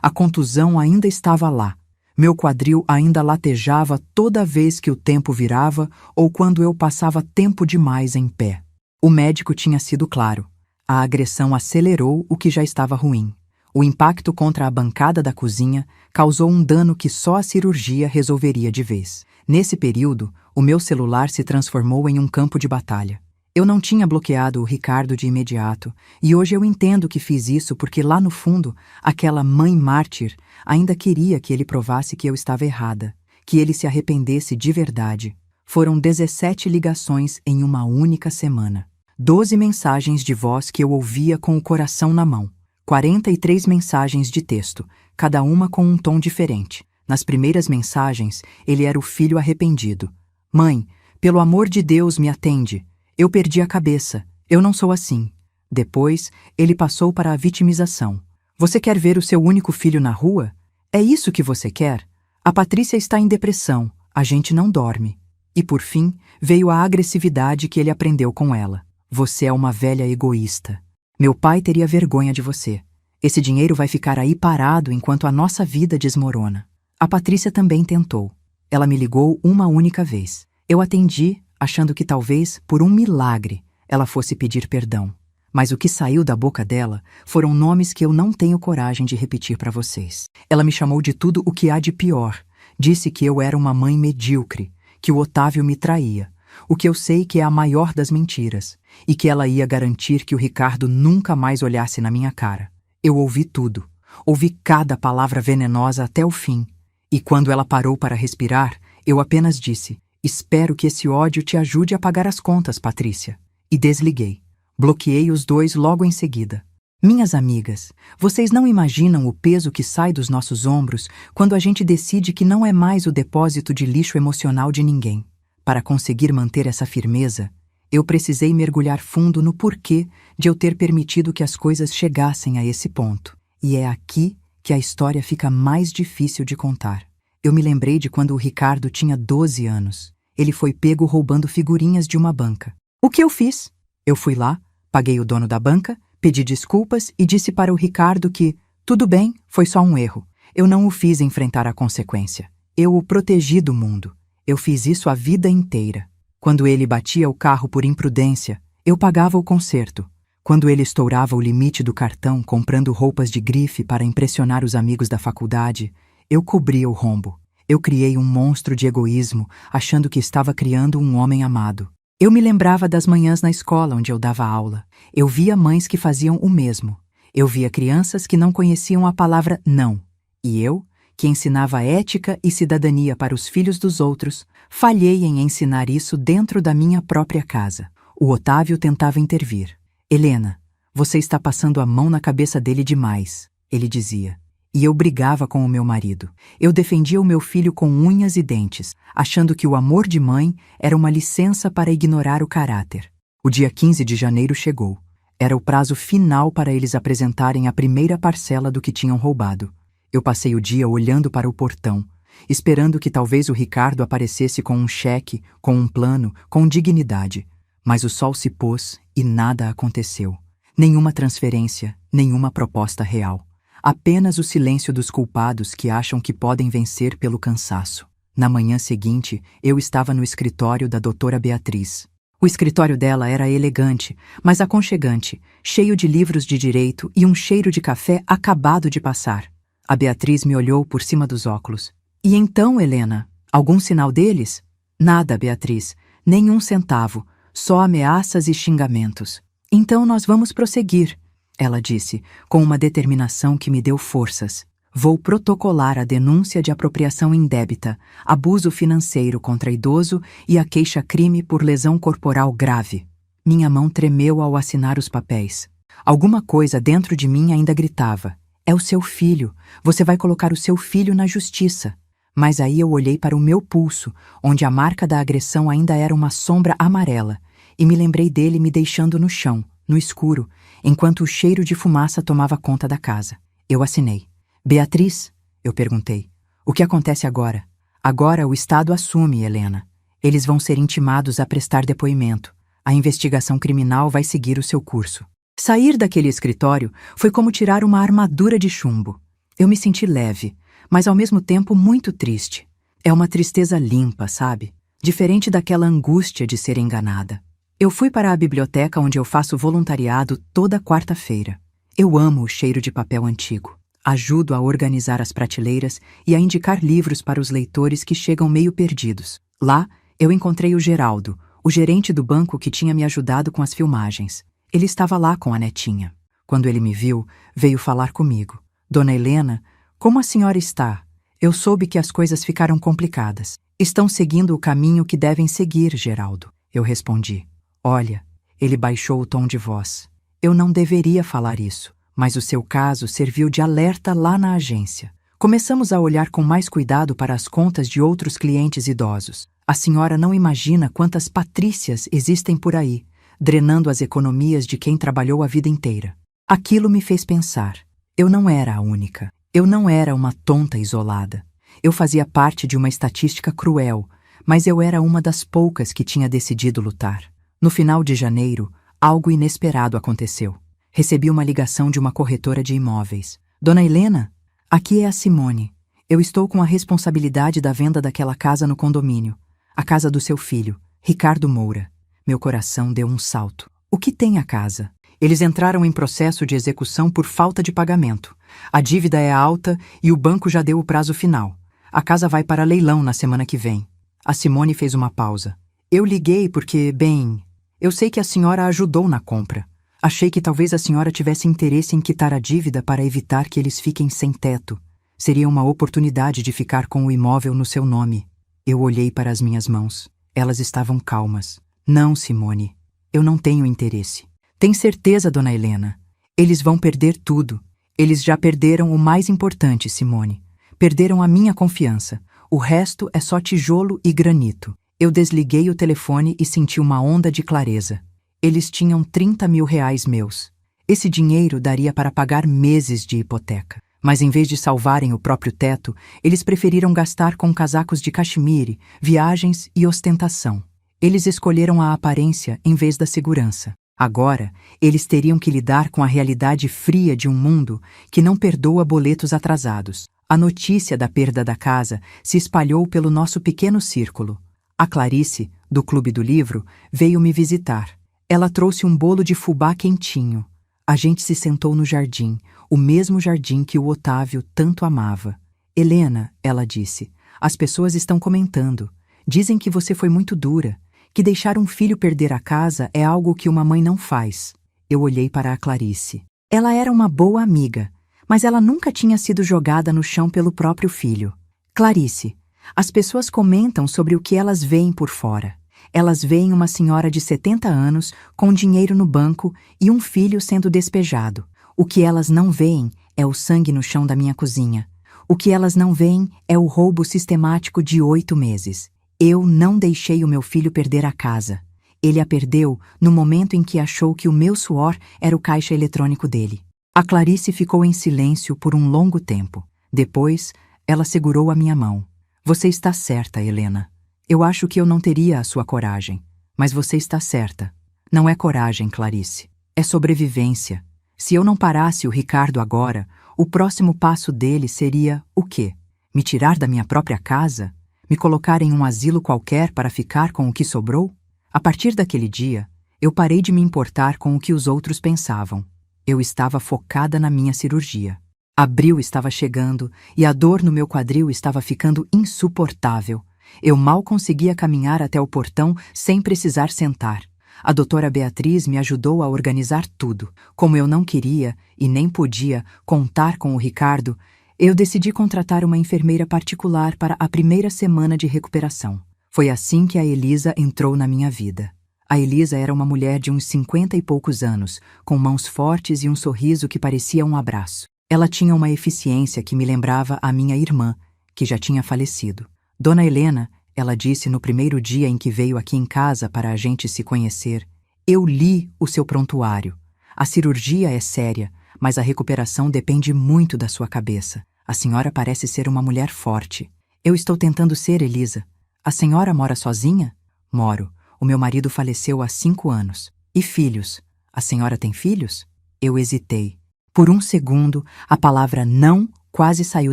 [SPEAKER 1] a contusão ainda estava lá. Meu quadril ainda latejava toda vez que o tempo virava ou quando eu passava tempo demais em pé. O médico tinha sido claro. A agressão acelerou o que já estava ruim. O impacto contra a bancada da cozinha causou um dano que só a cirurgia resolveria de vez. Nesse período, o meu celular se transformou em um campo de batalha. Eu não tinha bloqueado o Ricardo de imediato, e hoje eu entendo que fiz isso porque lá no fundo, aquela mãe mártir ainda queria que ele provasse que eu estava errada, que ele se arrependesse de verdade. Foram 17 ligações em uma única semana. 12 mensagens de voz que eu ouvia com o coração na mão. 43 mensagens de texto, cada uma com um tom diferente. Nas primeiras mensagens, ele era o filho arrependido. Mãe, pelo amor de Deus, me atende. Eu perdi a cabeça. Eu não sou assim. Depois, ele passou para a vitimização. Você quer ver o seu único filho na rua? É isso que você quer? A Patrícia está em depressão. A gente não dorme. E por fim, veio a agressividade que ele aprendeu com ela. Você é uma velha egoísta. Meu pai teria vergonha de você. Esse dinheiro vai ficar aí parado enquanto a nossa vida desmorona. A Patrícia também tentou. Ela me ligou uma única vez. Eu atendi, achando que talvez, por um milagre, ela fosse pedir perdão. Mas o que saiu da boca dela foram nomes que eu não tenho coragem de repetir para vocês. Ela me chamou de tudo o que há de pior. Disse que eu era uma mãe medíocre, que o Otávio me traía, o que eu sei que é a maior das mentiras, e que ela ia garantir que o Ricardo nunca mais olhasse na minha cara. Eu ouvi tudo. Ouvi cada palavra venenosa até o fim. E quando ela parou para respirar, eu apenas disse: espero que esse ódio te ajude a pagar as contas, Patrícia. E desliguei. Bloqueei os dois logo em seguida. Minhas amigas, vocês não imaginam o peso que sai dos nossos ombros quando a gente decide que não é mais o depósito de lixo emocional de ninguém. Para conseguir manter essa firmeza, eu precisei mergulhar fundo no porquê de eu ter permitido que as coisas chegassem a esse ponto. E é aqui que a história fica mais difícil de contar. Eu me lembrei de quando o Ricardo tinha 12 anos. Ele foi pego roubando figurinhas de uma banca. O que eu fiz? Eu fui lá, paguei o dono da banca, pedi desculpas e disse para o Ricardo que, tudo bem, foi só um erro. Eu não o fiz enfrentar a consequência. Eu o protegi do mundo. Eu fiz isso a vida inteira. Quando ele batia o carro por imprudência, eu pagava o conserto. Quando ele estourava o limite do cartão comprando roupas de grife para impressionar os amigos da faculdade, eu cobria o rombo. Eu criei um monstro de egoísmo, achando que estava criando um homem amado. Eu me lembrava das manhãs na escola onde eu dava aula. Eu via mães que faziam o mesmo. Eu via crianças que não conheciam a palavra não. E eu, que ensinava ética e cidadania para os filhos dos outros, falhei em ensinar isso dentro da minha própria casa. O Otávio tentava intervir. Helena, você está passando a mão na cabeça dele demais, ele dizia. E eu brigava com o meu marido. Eu defendia o meu filho com unhas e dentes, achando que o amor de mãe era uma licença para ignorar o caráter. O dia 15 de janeiro chegou. Era o prazo final para eles apresentarem a primeira parcela do que tinham roubado. Eu passei o dia olhando para o portão, esperando que talvez o Ricardo aparecesse com um cheque, com um plano, com dignidade. Mas o sol se pôs e nada aconteceu. Nenhuma transferência, nenhuma proposta real. Apenas o silêncio dos culpados que acham que podem vencer pelo cansaço. Na manhã seguinte, eu estava no escritório da doutora Beatriz. O escritório dela era elegante, mas aconchegante, cheio de livros de direito e um cheiro de café acabado de passar. A Beatriz me olhou por cima dos óculos. E então, Helena, algum sinal deles? Nada, Beatriz, nem um centavo, só ameaças e xingamentos. Então nós vamos prosseguir, ela disse, com uma determinação que me deu forças. Vou protocolar a denúncia de apropriação indébita, abuso financeiro contra idoso e a queixa-crime por lesão corporal grave. Minha mão tremeu ao assinar os papéis. Alguma coisa dentro de mim ainda gritava. É o seu filho. Você vai colocar o seu filho na justiça. Mas aí eu olhei para o meu pulso, onde a marca da agressão ainda era uma sombra amarela, e me lembrei dele me deixando no chão, no escuro, enquanto o cheiro de fumaça tomava conta da casa. Eu assinei. Beatriz? Eu perguntei. O que acontece agora? Agora o Estado assume, Helena. Eles vão ser intimados a prestar depoimento. A investigação criminal vai seguir o seu curso. Sair daquele escritório foi como tirar uma armadura de chumbo. Eu me senti leve, mas ao mesmo tempo muito triste. É uma tristeza limpa, sabe? Diferente daquela angústia de ser enganada. Eu fui para a biblioteca onde eu faço voluntariado toda quarta-feira. Eu amo o cheiro de papel antigo. Ajudo a organizar as prateleiras e a indicar livros para os leitores que chegam meio perdidos. Lá, eu encontrei o Geraldo, o gerente do banco que tinha me ajudado com as filmagens. Ele estava lá com a netinha. Quando ele me viu, veio falar comigo. Dona Helena, como a senhora está? Eu soube que as coisas ficaram complicadas. Estão seguindo o caminho que devem seguir, Geraldo. Eu respondi. Olha, ele baixou o tom de voz. Eu não deveria falar isso, mas o seu caso serviu de alerta lá na agência. Começamos a olhar com mais cuidado para as contas de outros clientes idosos. A senhora não imagina quantas Patrícias existem por aí, drenando as economias de quem trabalhou a vida inteira. Aquilo me fez pensar. Eu não era a única. Eu não era uma tonta isolada. Eu fazia parte de uma estatística cruel, mas eu era uma das poucas que tinha decidido lutar. No final de janeiro, algo inesperado aconteceu. Recebi uma ligação de uma corretora de imóveis. Dona Helena, aqui é a Simone. Eu estou com a responsabilidade da venda daquela casa no condomínio. A casa do seu filho, Ricardo Moura. Meu coração deu um salto. O que tem a casa? Eles entraram em processo de execução por falta de pagamento. A dívida é alta e o banco já deu o prazo final. A casa vai para leilão na semana que vem. A Simone fez uma pausa. Eu liguei porque, bem, eu sei que a senhora ajudou na compra. Achei que talvez a senhora tivesse interesse em quitar a dívida para evitar que eles fiquem sem teto. Seria uma oportunidade de ficar com o imóvel no seu nome. Eu olhei para as minhas mãos. Elas estavam calmas. Não, Simone. Eu não tenho interesse. Tem certeza, dona Helena? Eles vão perder tudo. Eles já perderam o mais importante, Simone. Perderam a minha confiança. O resto é só tijolo e granito. Eu desliguei o telefone e senti uma onda de clareza. Eles tinham 30 mil reais meus. Esse dinheiro daria para pagar meses de hipoteca. Mas em vez de salvarem o próprio teto, eles preferiram gastar com casacos de cachemire, viagens e ostentação. Eles escolheram a aparência em vez da segurança. Agora, eles teriam que lidar com a realidade fria de um mundo que não perdoa boletos atrasados. A notícia da perda da casa se espalhou pelo nosso pequeno círculo. A Clarice, do Clube do Livro, veio me visitar. Ela trouxe um bolo de fubá quentinho. A gente se sentou no jardim, o mesmo jardim que o Otávio tanto amava. Helena, ela disse, as pessoas estão comentando. Dizem que você foi muito dura, que deixar um filho perder a casa é algo que uma mãe não faz. Eu olhei para a Clarice. Ela era uma boa amiga, mas ela nunca tinha sido jogada no chão pelo próprio filho. Clarice, as pessoas comentam sobre o que elas veem por fora. Elas veem uma senhora de 70 anos com dinheiro no banco e um filho sendo despejado. O que elas não veem é o sangue no chão da minha cozinha. O que elas não veem é o roubo sistemático de 8 meses. Eu não deixei o meu filho perder a casa. Ele a perdeu no momento em que achou que o meu suor era o caixa eletrônico dele. A Clarice ficou em silêncio por um longo tempo. Depois, ela segurou a minha mão. Você está certa, Helena. Eu acho que eu não teria a sua coragem. Mas você está certa. Não é coragem, Clarice. É sobrevivência. Se eu não parasse o Ricardo agora, o próximo passo dele seria o quê? Me tirar da minha própria casa? Me colocar em um asilo qualquer para ficar com o que sobrou? A partir daquele dia, eu parei de me importar com o que os outros pensavam. Eu estava focada na minha cirurgia. Abril estava chegando e a dor no meu quadril estava ficando insuportável. Eu mal conseguia caminhar até o portão sem precisar sentar. A doutora Beatriz me ajudou a organizar tudo. Como eu não queria e nem podia contar com o Ricardo, eu decidi contratar uma enfermeira particular para a primeira semana de recuperação. Foi assim que a Elisa entrou na minha vida. A Elisa era uma mulher de uns 50 e poucos anos, com mãos fortes e um sorriso que parecia um abraço. Ela tinha uma eficiência que me lembrava a minha irmã, que já tinha falecido. Dona Helena, ela disse no primeiro dia em que veio aqui em casa para a gente se conhecer, Eu li o seu prontuário. A cirurgia é séria, mas a recuperação depende muito da sua cabeça. A senhora parece ser uma mulher forte. Eu estou tentando ser, Elisa. A senhora mora sozinha? Moro. O meu marido faleceu há 5 anos. E filhos? A senhora tem filhos? Eu hesitei. Por um segundo, a palavra não quase saiu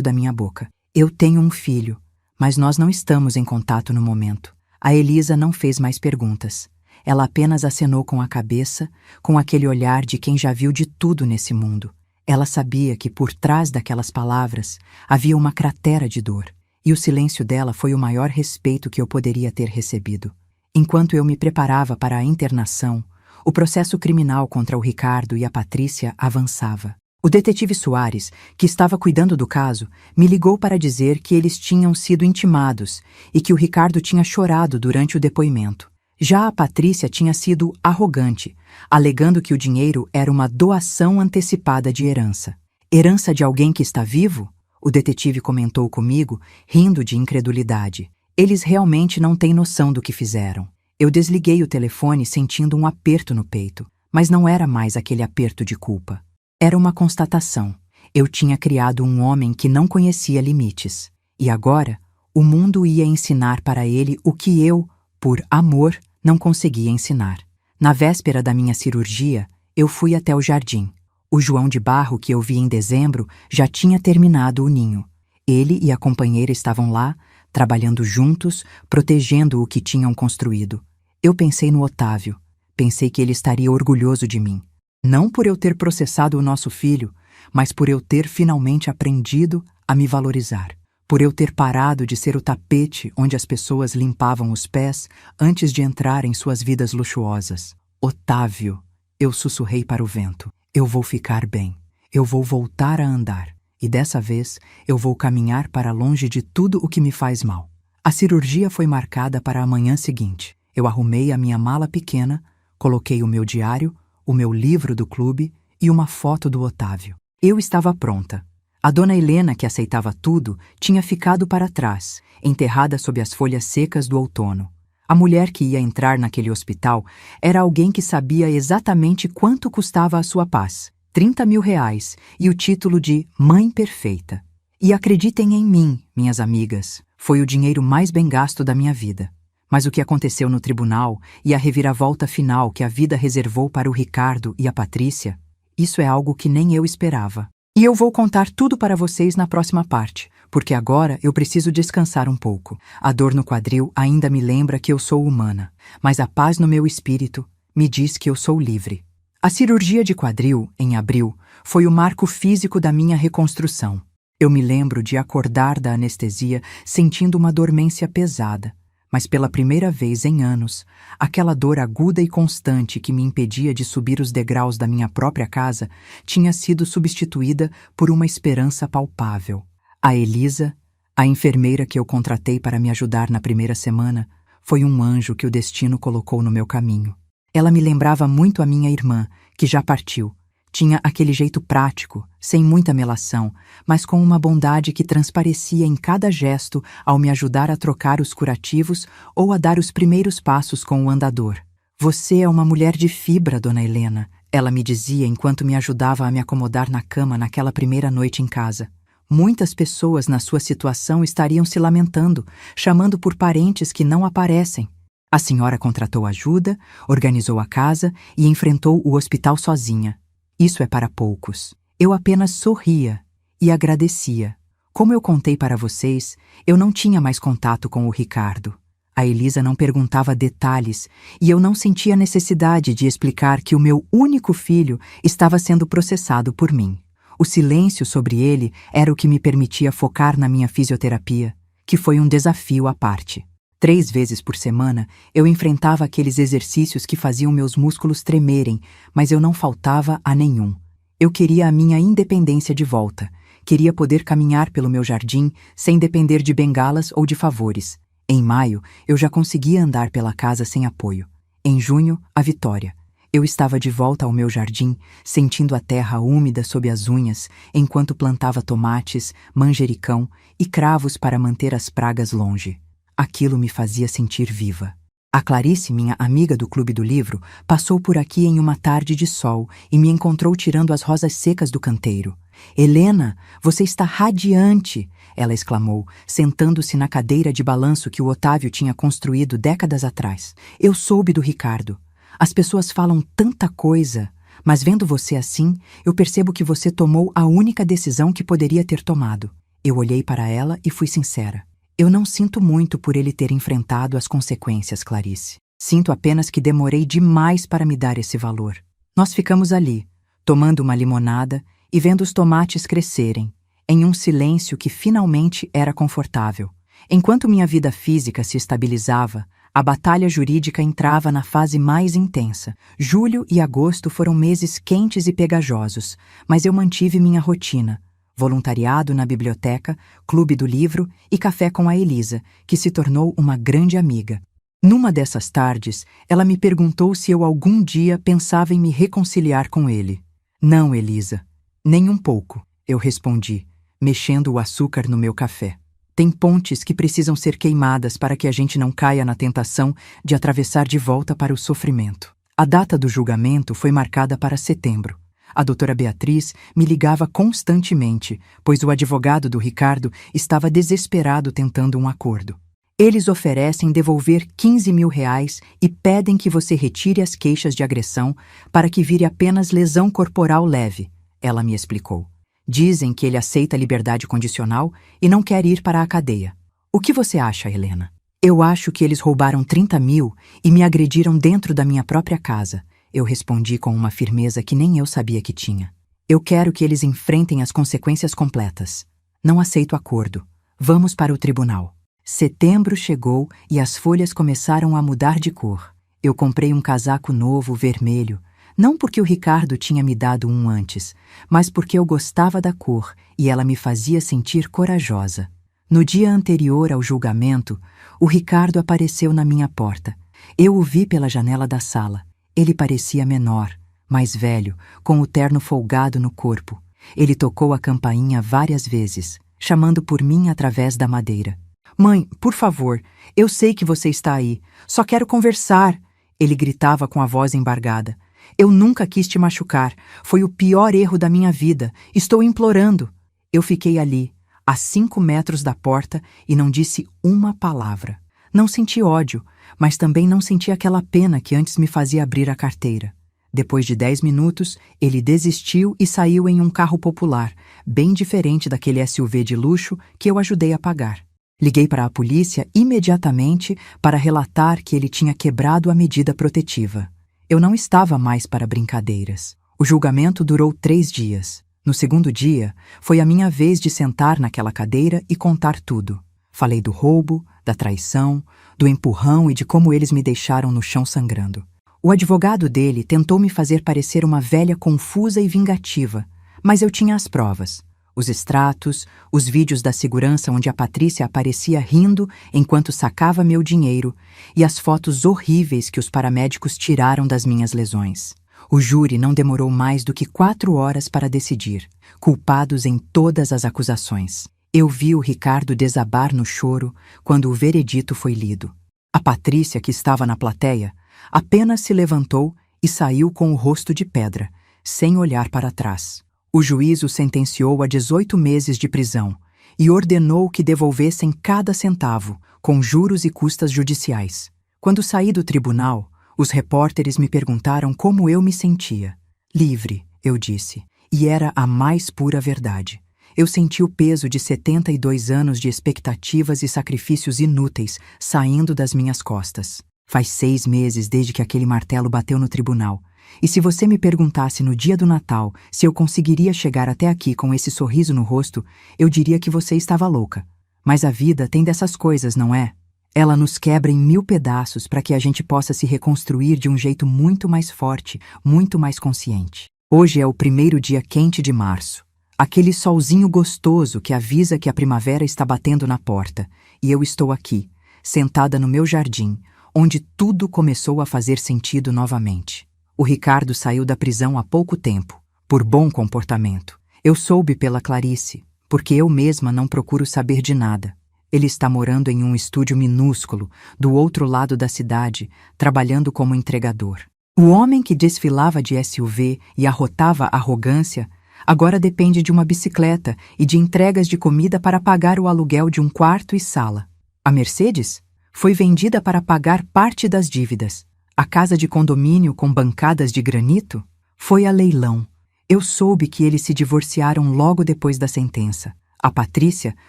[SPEAKER 1] da minha boca. Eu tenho um filho, mas nós não estamos em contato no momento. A Elisa não fez mais perguntas. Ela apenas acenou com a cabeça, com aquele olhar de quem já viu de tudo nesse mundo. Ela sabia que por trás daquelas palavras havia uma cratera de dor, e o silêncio dela foi o maior respeito que eu poderia ter recebido. Enquanto eu me preparava para a internação, o processo criminal contra o Ricardo e a Patrícia avançava. O detetive Soares, que estava cuidando do caso, me ligou para dizer que eles tinham sido intimados e que o Ricardo tinha chorado durante o depoimento. Já a Patrícia tinha sido arrogante, alegando que o dinheiro era uma doação antecipada de herança. Herança de alguém que está vivo? O detetive comentou comigo, rindo de incredulidade. Eles realmente não têm noção do que fizeram. Eu desliguei o telefone sentindo um aperto no peito, mas não era mais aquele aperto de culpa. Era uma constatação. Eu tinha criado um homem que não conhecia limites. E agora, o mundo ia ensinar para ele o que eu, por amor, não conseguia ensinar. Na véspera da minha cirurgia, eu fui até o jardim. O João de Barro que eu vi em dezembro já tinha terminado o ninho. Ele e a companheira estavam lá, trabalhando juntos, protegendo o que tinham construído. Eu pensei no Otávio. Pensei que ele estaria orgulhoso de mim. Não por eu ter processado o nosso filho, mas por eu ter finalmente aprendido a me valorizar. Por eu ter parado de ser o tapete onde as pessoas limpavam os pés antes de entrar em suas vidas luxuosas. Otávio, eu sussurrei para o vento. Eu vou ficar bem. Eu vou voltar a andar. E dessa vez, eu vou caminhar para longe de tudo o que me faz mal. A cirurgia foi marcada para a manhã seguinte. Eu arrumei a minha mala pequena, coloquei o meu diário, o meu livro do clube e uma foto do Otávio. Eu estava pronta. A dona Helena, que aceitava tudo, tinha ficado para trás, enterrada sob as folhas secas do outono. A mulher que ia entrar naquele hospital era alguém que sabia exatamente quanto custava a sua paz. 30 mil reais e o título de Mãe Perfeita. E acreditem em mim, minhas amigas, foi o dinheiro mais bem gasto da minha vida. Mas o que aconteceu no tribunal e a reviravolta final que a vida reservou para o Ricardo e a Patrícia, isso é algo que nem eu esperava. E eu vou contar tudo para vocês na próxima parte, porque agora eu preciso descansar um pouco. A dor no quadril ainda me lembra que eu sou humana, mas a paz no meu espírito me diz que eu sou livre. A cirurgia de quadril, em abril, foi o marco físico da minha reconstrução. Eu me lembro de acordar da anestesia sentindo uma dormência pesada, mas pela primeira vez em anos, aquela dor aguda e constante que me impedia de subir os degraus da minha própria casa tinha sido substituída por uma esperança palpável. A Elisa, a enfermeira que eu contratei para me ajudar na primeira semana, foi um anjo que o destino colocou no meu caminho. Ela me lembrava muito a minha irmã, que já partiu. Tinha aquele jeito prático, sem muita melação, mas com uma bondade que transparecia em cada gesto ao me ajudar a trocar os curativos ou a dar os primeiros passos com o andador. Você é uma mulher de fibra, dona Helena, ela me dizia enquanto me ajudava a me acomodar na cama naquela primeira noite em casa. Muitas pessoas na sua situação estariam se lamentando, chamando por parentes que não aparecem. A senhora contratou ajuda, organizou a casa e enfrentou o hospital sozinha. Isso é para poucos. Eu apenas sorria e agradecia. Como eu contei para vocês, eu não tinha mais contato com o Ricardo. A Elisa não perguntava detalhes e eu não sentia necessidade de explicar que o meu único filho estava sendo processado por mim. O silêncio sobre ele era o que me permitia focar na minha fisioterapia, que foi um desafio à parte. 3 vezes por semana, eu enfrentava aqueles exercícios que faziam meus músculos tremerem, mas eu não faltava a nenhum. Eu queria a minha independência de volta. Queria poder caminhar pelo meu jardim sem depender de bengalas ou de favores. Em maio, eu já conseguia andar pela casa sem apoio. Em junho, a vitória. Eu estava de volta ao meu jardim, sentindo a terra úmida sob as unhas, enquanto plantava tomates, manjericão e cravos para manter as pragas longe. Aquilo me fazia sentir viva. A Clarice, minha amiga do Clube do Livro, passou por aqui em uma tarde de sol e me encontrou tirando as rosas secas do canteiro. Helena, você está radiante! Ela exclamou, sentando-se na cadeira de balanço que o Otávio tinha construído décadas atrás. Eu soube do Ricardo. As pessoas falam tanta coisa, mas vendo você assim, eu percebo que você tomou a única decisão que poderia ter tomado. Eu olhei para ela e fui sincera. Eu não sinto muito por ele ter enfrentado as consequências, Clarice. Sinto apenas que demorei demais para me dar esse valor. Nós ficamos ali, tomando uma limonada e vendo os tomates crescerem, em um silêncio que finalmente era confortável. Enquanto minha vida física se estabilizava, a batalha jurídica entrava na fase mais intensa. Julho e agosto foram meses quentes e pegajosos, mas eu mantive minha rotina. Voluntariado na biblioteca, clube do livro e café com a Elisa, que se tornou uma grande amiga. Numa dessas tardes, ela me perguntou se eu algum dia pensava em me reconciliar com ele. Não, Elisa, nem um pouco, eu respondi, mexendo o açúcar no meu café. Tem pontes que precisam ser queimadas para que a gente não caia na tentação de atravessar de volta para o sofrimento. A data do julgamento foi marcada para setembro. A doutora Beatriz me ligava constantemente, pois o advogado do Ricardo estava desesperado tentando um acordo. Eles oferecem devolver R$ 15.000 e pedem que você retire as queixas de agressão para que vire apenas lesão corporal leve, ela me explicou. Dizem que ele aceita liberdade condicional e não quer ir para a cadeia. O que você acha, Helena? Eu acho que eles roubaram 30 mil e me agrediram dentro da minha própria casa. Eu respondi com uma firmeza que nem eu sabia que tinha. Eu quero que eles enfrentem as consequências completas. Não aceito acordo. Vamos para o tribunal. Setembro chegou e as folhas começaram a mudar de cor. Eu comprei um casaco novo, vermelho, não porque o Ricardo tinha me dado um antes, mas porque eu gostava da cor e ela me fazia sentir corajosa. No dia anterior ao julgamento, o Ricardo apareceu na minha porta. Eu o vi pela janela da sala. Ele parecia menor, mais velho, com o terno folgado no corpo. Ele tocou a campainha várias vezes, chamando por mim através da madeira. Mãe, por favor, eu sei que você está aí. Só quero conversar. Ele gritava com a voz embargada. Eu nunca quis te machucar. Foi o pior erro da minha vida. Estou implorando. Eu fiquei ali, a 5 metros da porta, e não disse uma palavra. Não senti ódio, mas também não senti aquela pena que antes me fazia abrir a carteira. Depois de 10 minutos, ele desistiu e saiu em um carro popular, bem diferente daquele SUV de luxo que eu ajudei a pagar. Liguei para a polícia imediatamente para relatar que ele tinha quebrado a medida protetiva. Eu não estava mais para brincadeiras. O julgamento durou 3 dias. No segundo dia, foi a minha vez de sentar naquela cadeira e contar tudo. Falei do roubo, da traição, do empurrão e de como eles me deixaram no chão sangrando. O advogado dele tentou me fazer parecer uma velha confusa e vingativa, mas eu tinha as provas. Os extratos, os vídeos da segurança onde a Patrícia aparecia rindo enquanto sacava meu dinheiro e as fotos horríveis que os paramédicos tiraram das minhas lesões. O júri não demorou mais do que 4 horas para decidir, culpados em todas as acusações. Eu vi o Ricardo desabar no choro quando o veredito foi lido. A Patrícia, que estava na plateia, apenas se levantou e saiu com o rosto de pedra, sem olhar para trás. O juiz o sentenciou a 18 meses de prisão e ordenou que devolvessem cada centavo, com juros e custas judiciais. Quando saí do tribunal, os repórteres me perguntaram como eu me sentia. Livre, eu disse, e era a mais pura verdade. Eu senti o peso de 72 anos de expectativas e sacrifícios inúteis saindo das minhas costas. Faz 6 meses desde que aquele martelo bateu no tribunal. E se você me perguntasse no dia do Natal se eu conseguiria chegar até aqui com esse sorriso no rosto, eu diria que você estava louca. Mas a vida tem dessas coisas, não é? Ela nos quebra em 1000 pedaços para que a gente possa se reconstruir de um jeito muito mais forte, muito mais consciente. Hoje é o primeiro dia quente de março. Aquele solzinho gostoso que avisa que a primavera está batendo na porta, e eu estou aqui, sentada no meu jardim, onde tudo começou a fazer sentido novamente. O Ricardo saiu da prisão há pouco tempo, por bom comportamento. Eu soube pela Clarice, porque eu mesma não procuro saber de nada. Ele está morando em um estúdio minúsculo, do outro lado da cidade, trabalhando como entregador. O homem que desfilava de SUV e arrotava arrogância, agora depende de uma bicicleta e de entregas de comida para pagar o aluguel de um quarto e sala. A Mercedes foi vendida para pagar parte das dívidas. A casa de condomínio com bancadas de granito foi a leilão. Eu soube que eles se divorciaram logo depois da sentença. A Patrícia,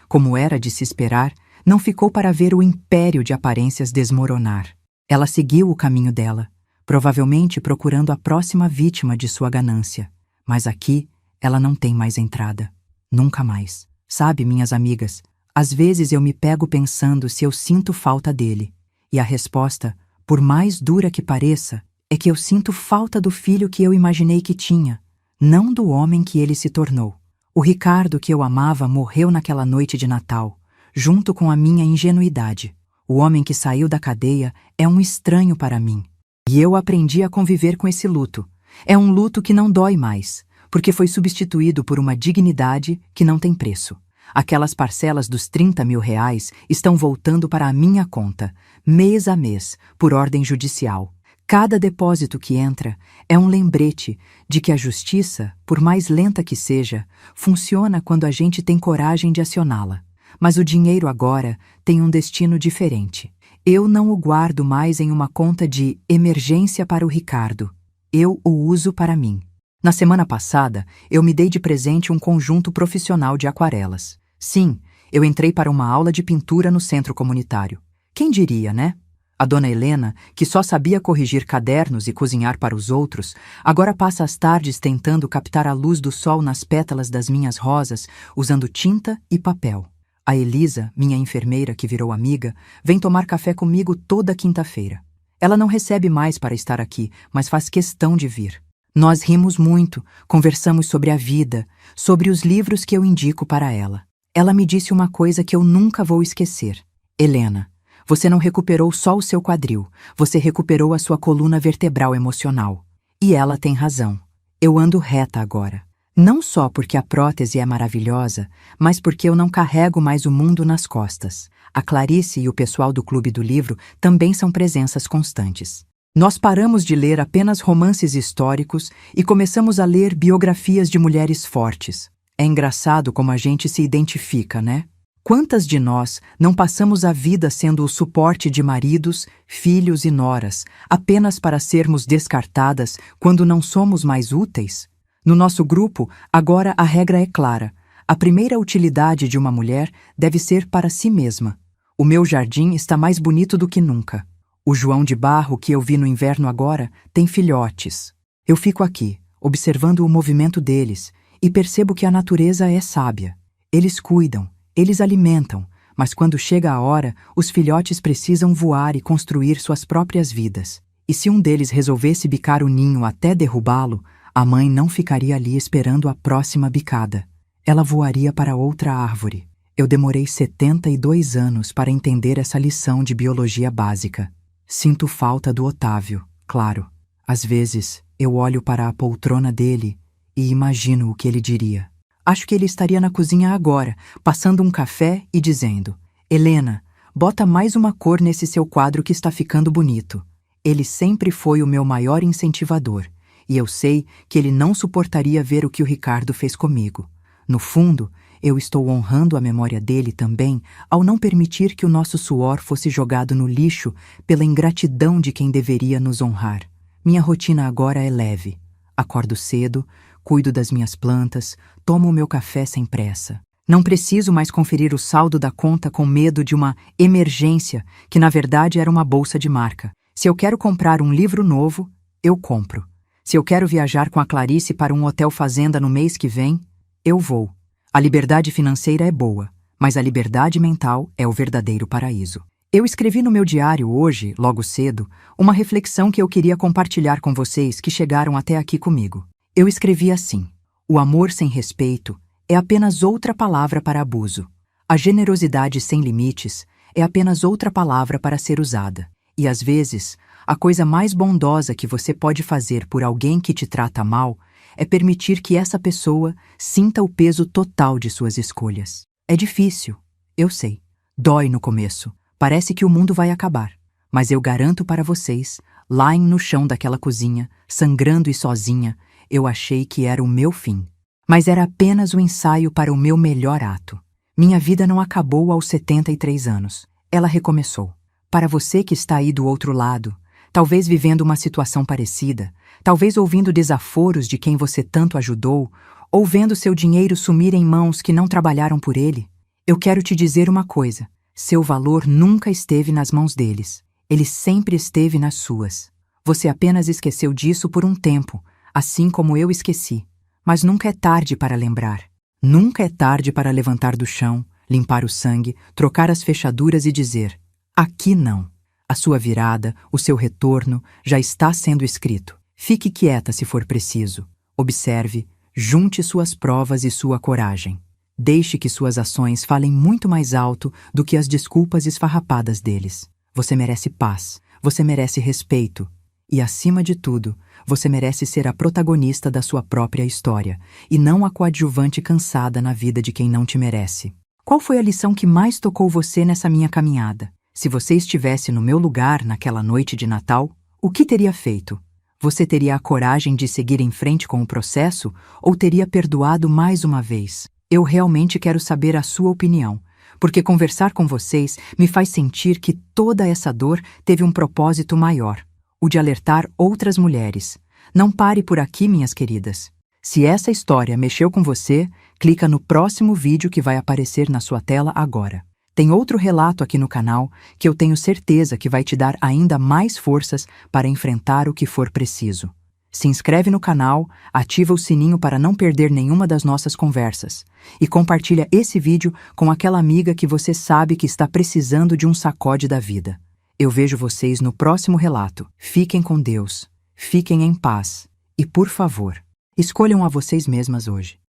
[SPEAKER 1] como era de se esperar, não ficou para ver o império de aparências desmoronar. Ela seguiu o caminho dela, provavelmente procurando a próxima vítima de sua ganância. Mas aqui, ela não tem mais entrada. Nunca mais. Sabe, minhas amigas, às vezes eu me pego pensando se eu sinto falta dele. E a resposta, por mais dura que pareça, é que eu sinto falta do filho que eu imaginei que tinha, não do homem que ele se tornou. O Ricardo que eu amava morreu naquela noite de Natal, junto com a minha ingenuidade. O homem que saiu da cadeia é um estranho para mim. E eu aprendi a conviver com esse luto. É um luto que não dói mais, porque foi substituído por uma dignidade que não tem preço. Aquelas parcelas dos 30 mil reais estão voltando para a minha conta, mês a mês, por ordem judicial. Cada depósito que entra é um lembrete de que a justiça, por mais lenta que seja, funciona quando a gente tem coragem de acioná-la. Mas o dinheiro agora tem um destino diferente. Eu não o guardo mais em uma conta de emergência para o Ricardo. Eu o uso para mim. Na semana passada, eu me dei de presente um conjunto profissional de aquarelas. Sim, eu entrei para uma aula de pintura no centro comunitário. Quem diria, né? A dona Helena, que só sabia corrigir cadernos e cozinhar para os outros, agora passa as tardes tentando captar a luz do sol nas pétalas das minhas rosas, usando tinta e papel. A Elisa, minha enfermeira que virou amiga, vem tomar café comigo toda quinta-feira. Ela não recebe mais para estar aqui, mas faz questão de vir. Nós rimos muito, conversamos sobre a vida, sobre os livros que eu indico para ela. Ela me disse uma coisa que eu nunca vou esquecer. Helena, você não recuperou só o seu quadril, você recuperou a sua coluna vertebral emocional. E ela tem razão. Eu ando reta agora. Não só porque a prótese é maravilhosa, mas porque eu não carrego mais o mundo nas costas. A Clarice e o pessoal do Clube do Livro também são presenças constantes. Nós paramos de ler apenas romances históricos e começamos a ler biografias de mulheres fortes. É engraçado como a gente se identifica, né? Quantas de nós não passamos a vida sendo o suporte de maridos, filhos e noras, apenas para sermos descartadas quando não somos mais úteis? No nosso grupo, agora a regra é clara. A primeira utilidade de uma mulher deve ser para si mesma. O meu jardim está mais bonito do que nunca. O João de Barro que eu vi no inverno agora tem filhotes. Eu fico aqui, observando o movimento deles, e percebo que a natureza é sábia. Eles cuidam, eles alimentam, mas quando chega a hora, os filhotes precisam voar e construir suas próprias vidas. E se um deles resolvesse bicar o ninho até derrubá-lo, a mãe não ficaria ali esperando a próxima bicada. Ela voaria para outra árvore. Eu demorei 72 anos para entender essa lição de biologia básica. Sinto falta do Otávio, claro. Às vezes, eu olho para a poltrona dele e imagino o que ele diria. Acho que ele estaria na cozinha agora, passando um café e dizendo: Helena, bota mais uma cor nesse seu quadro que está ficando bonito. Ele sempre foi o meu maior incentivador, e eu sei que ele não suportaria ver o que o Ricardo fez comigo. No fundo, eu estou honrando a memória dele também ao não permitir que o nosso suor fosse jogado no lixo pela ingratidão de quem deveria nos honrar. Minha rotina agora é leve. Acordo cedo, cuido das minhas plantas, tomo o meu café sem pressa. Não preciso mais conferir o saldo da conta com medo de uma emergência, que na verdade era uma bolsa de marca. Se eu quero comprar um livro novo, eu compro. Se eu quero viajar com a Clarice para um hotel fazenda no mês que vem, eu vou. A liberdade financeira é boa, mas a liberdade mental é o verdadeiro paraíso. Eu escrevi no meu diário hoje, logo cedo, uma reflexão que eu queria compartilhar com vocês que chegaram até aqui comigo. Eu escrevi assim: o amor sem respeito é apenas outra palavra para abuso. A generosidade sem limites é apenas outra palavra para ser usada. E às vezes, a coisa mais bondosa que você pode fazer por alguém que te trata mal é permitir que essa pessoa sinta o peso total de suas escolhas. É difícil, eu sei. Dói no começo. Parece que o mundo vai acabar. Mas eu garanto para vocês, lá no chão daquela cozinha, sangrando e sozinha, eu achei que era o meu fim. Mas era apenas o ensaio para o meu melhor ato. Minha vida não acabou aos 73 anos. Ela recomeçou. Para você que está aí do outro lado, talvez vivendo uma situação parecida, talvez ouvindo desaforos de quem você tanto ajudou, ou vendo seu dinheiro sumir em mãos que não trabalharam por ele, eu quero te dizer uma coisa: seu valor nunca esteve nas mãos deles. Ele sempre esteve nas suas. Você apenas esqueceu disso por um tempo, assim como eu esqueci. Mas nunca é tarde para lembrar. Nunca é tarde para levantar do chão, limpar o sangue, trocar as fechaduras e dizer: aqui não. A sua virada, o seu retorno, já está sendo escrito. Fique quieta se for preciso. Observe, junte suas provas e sua coragem. Deixe que suas ações falem muito mais alto do que as desculpas esfarrapadas deles. Você merece paz, você merece respeito. E, acima de tudo, você merece ser a protagonista da sua própria história, e não a coadjuvante cansada na vida de quem não te merece. Qual foi a lição que mais tocou você nessa minha caminhada? Se você estivesse no meu lugar naquela noite de Natal, o que teria feito? Você teria a coragem de seguir em frente com o processo ou teria perdoado mais uma vez? Eu realmente quero saber a sua opinião, porque conversar com vocês me faz sentir que toda essa dor teve um propósito maior. O de alertar outras mulheres. Não pare por aqui, minhas queridas. Se essa história mexeu com você, clica no próximo vídeo que vai aparecer na sua tela agora. Tem outro relato aqui no canal que eu tenho certeza que vai te dar ainda mais forças para enfrentar o que for preciso. Se inscreve no canal, ativa o sininho para não perder nenhuma das nossas conversas e compartilha esse vídeo com aquela amiga que você sabe que está precisando de um sacode da vida. Eu vejo vocês no próximo relato. Fiquem com Deus, fiquem em paz e, por favor, escolham a vocês mesmas hoje.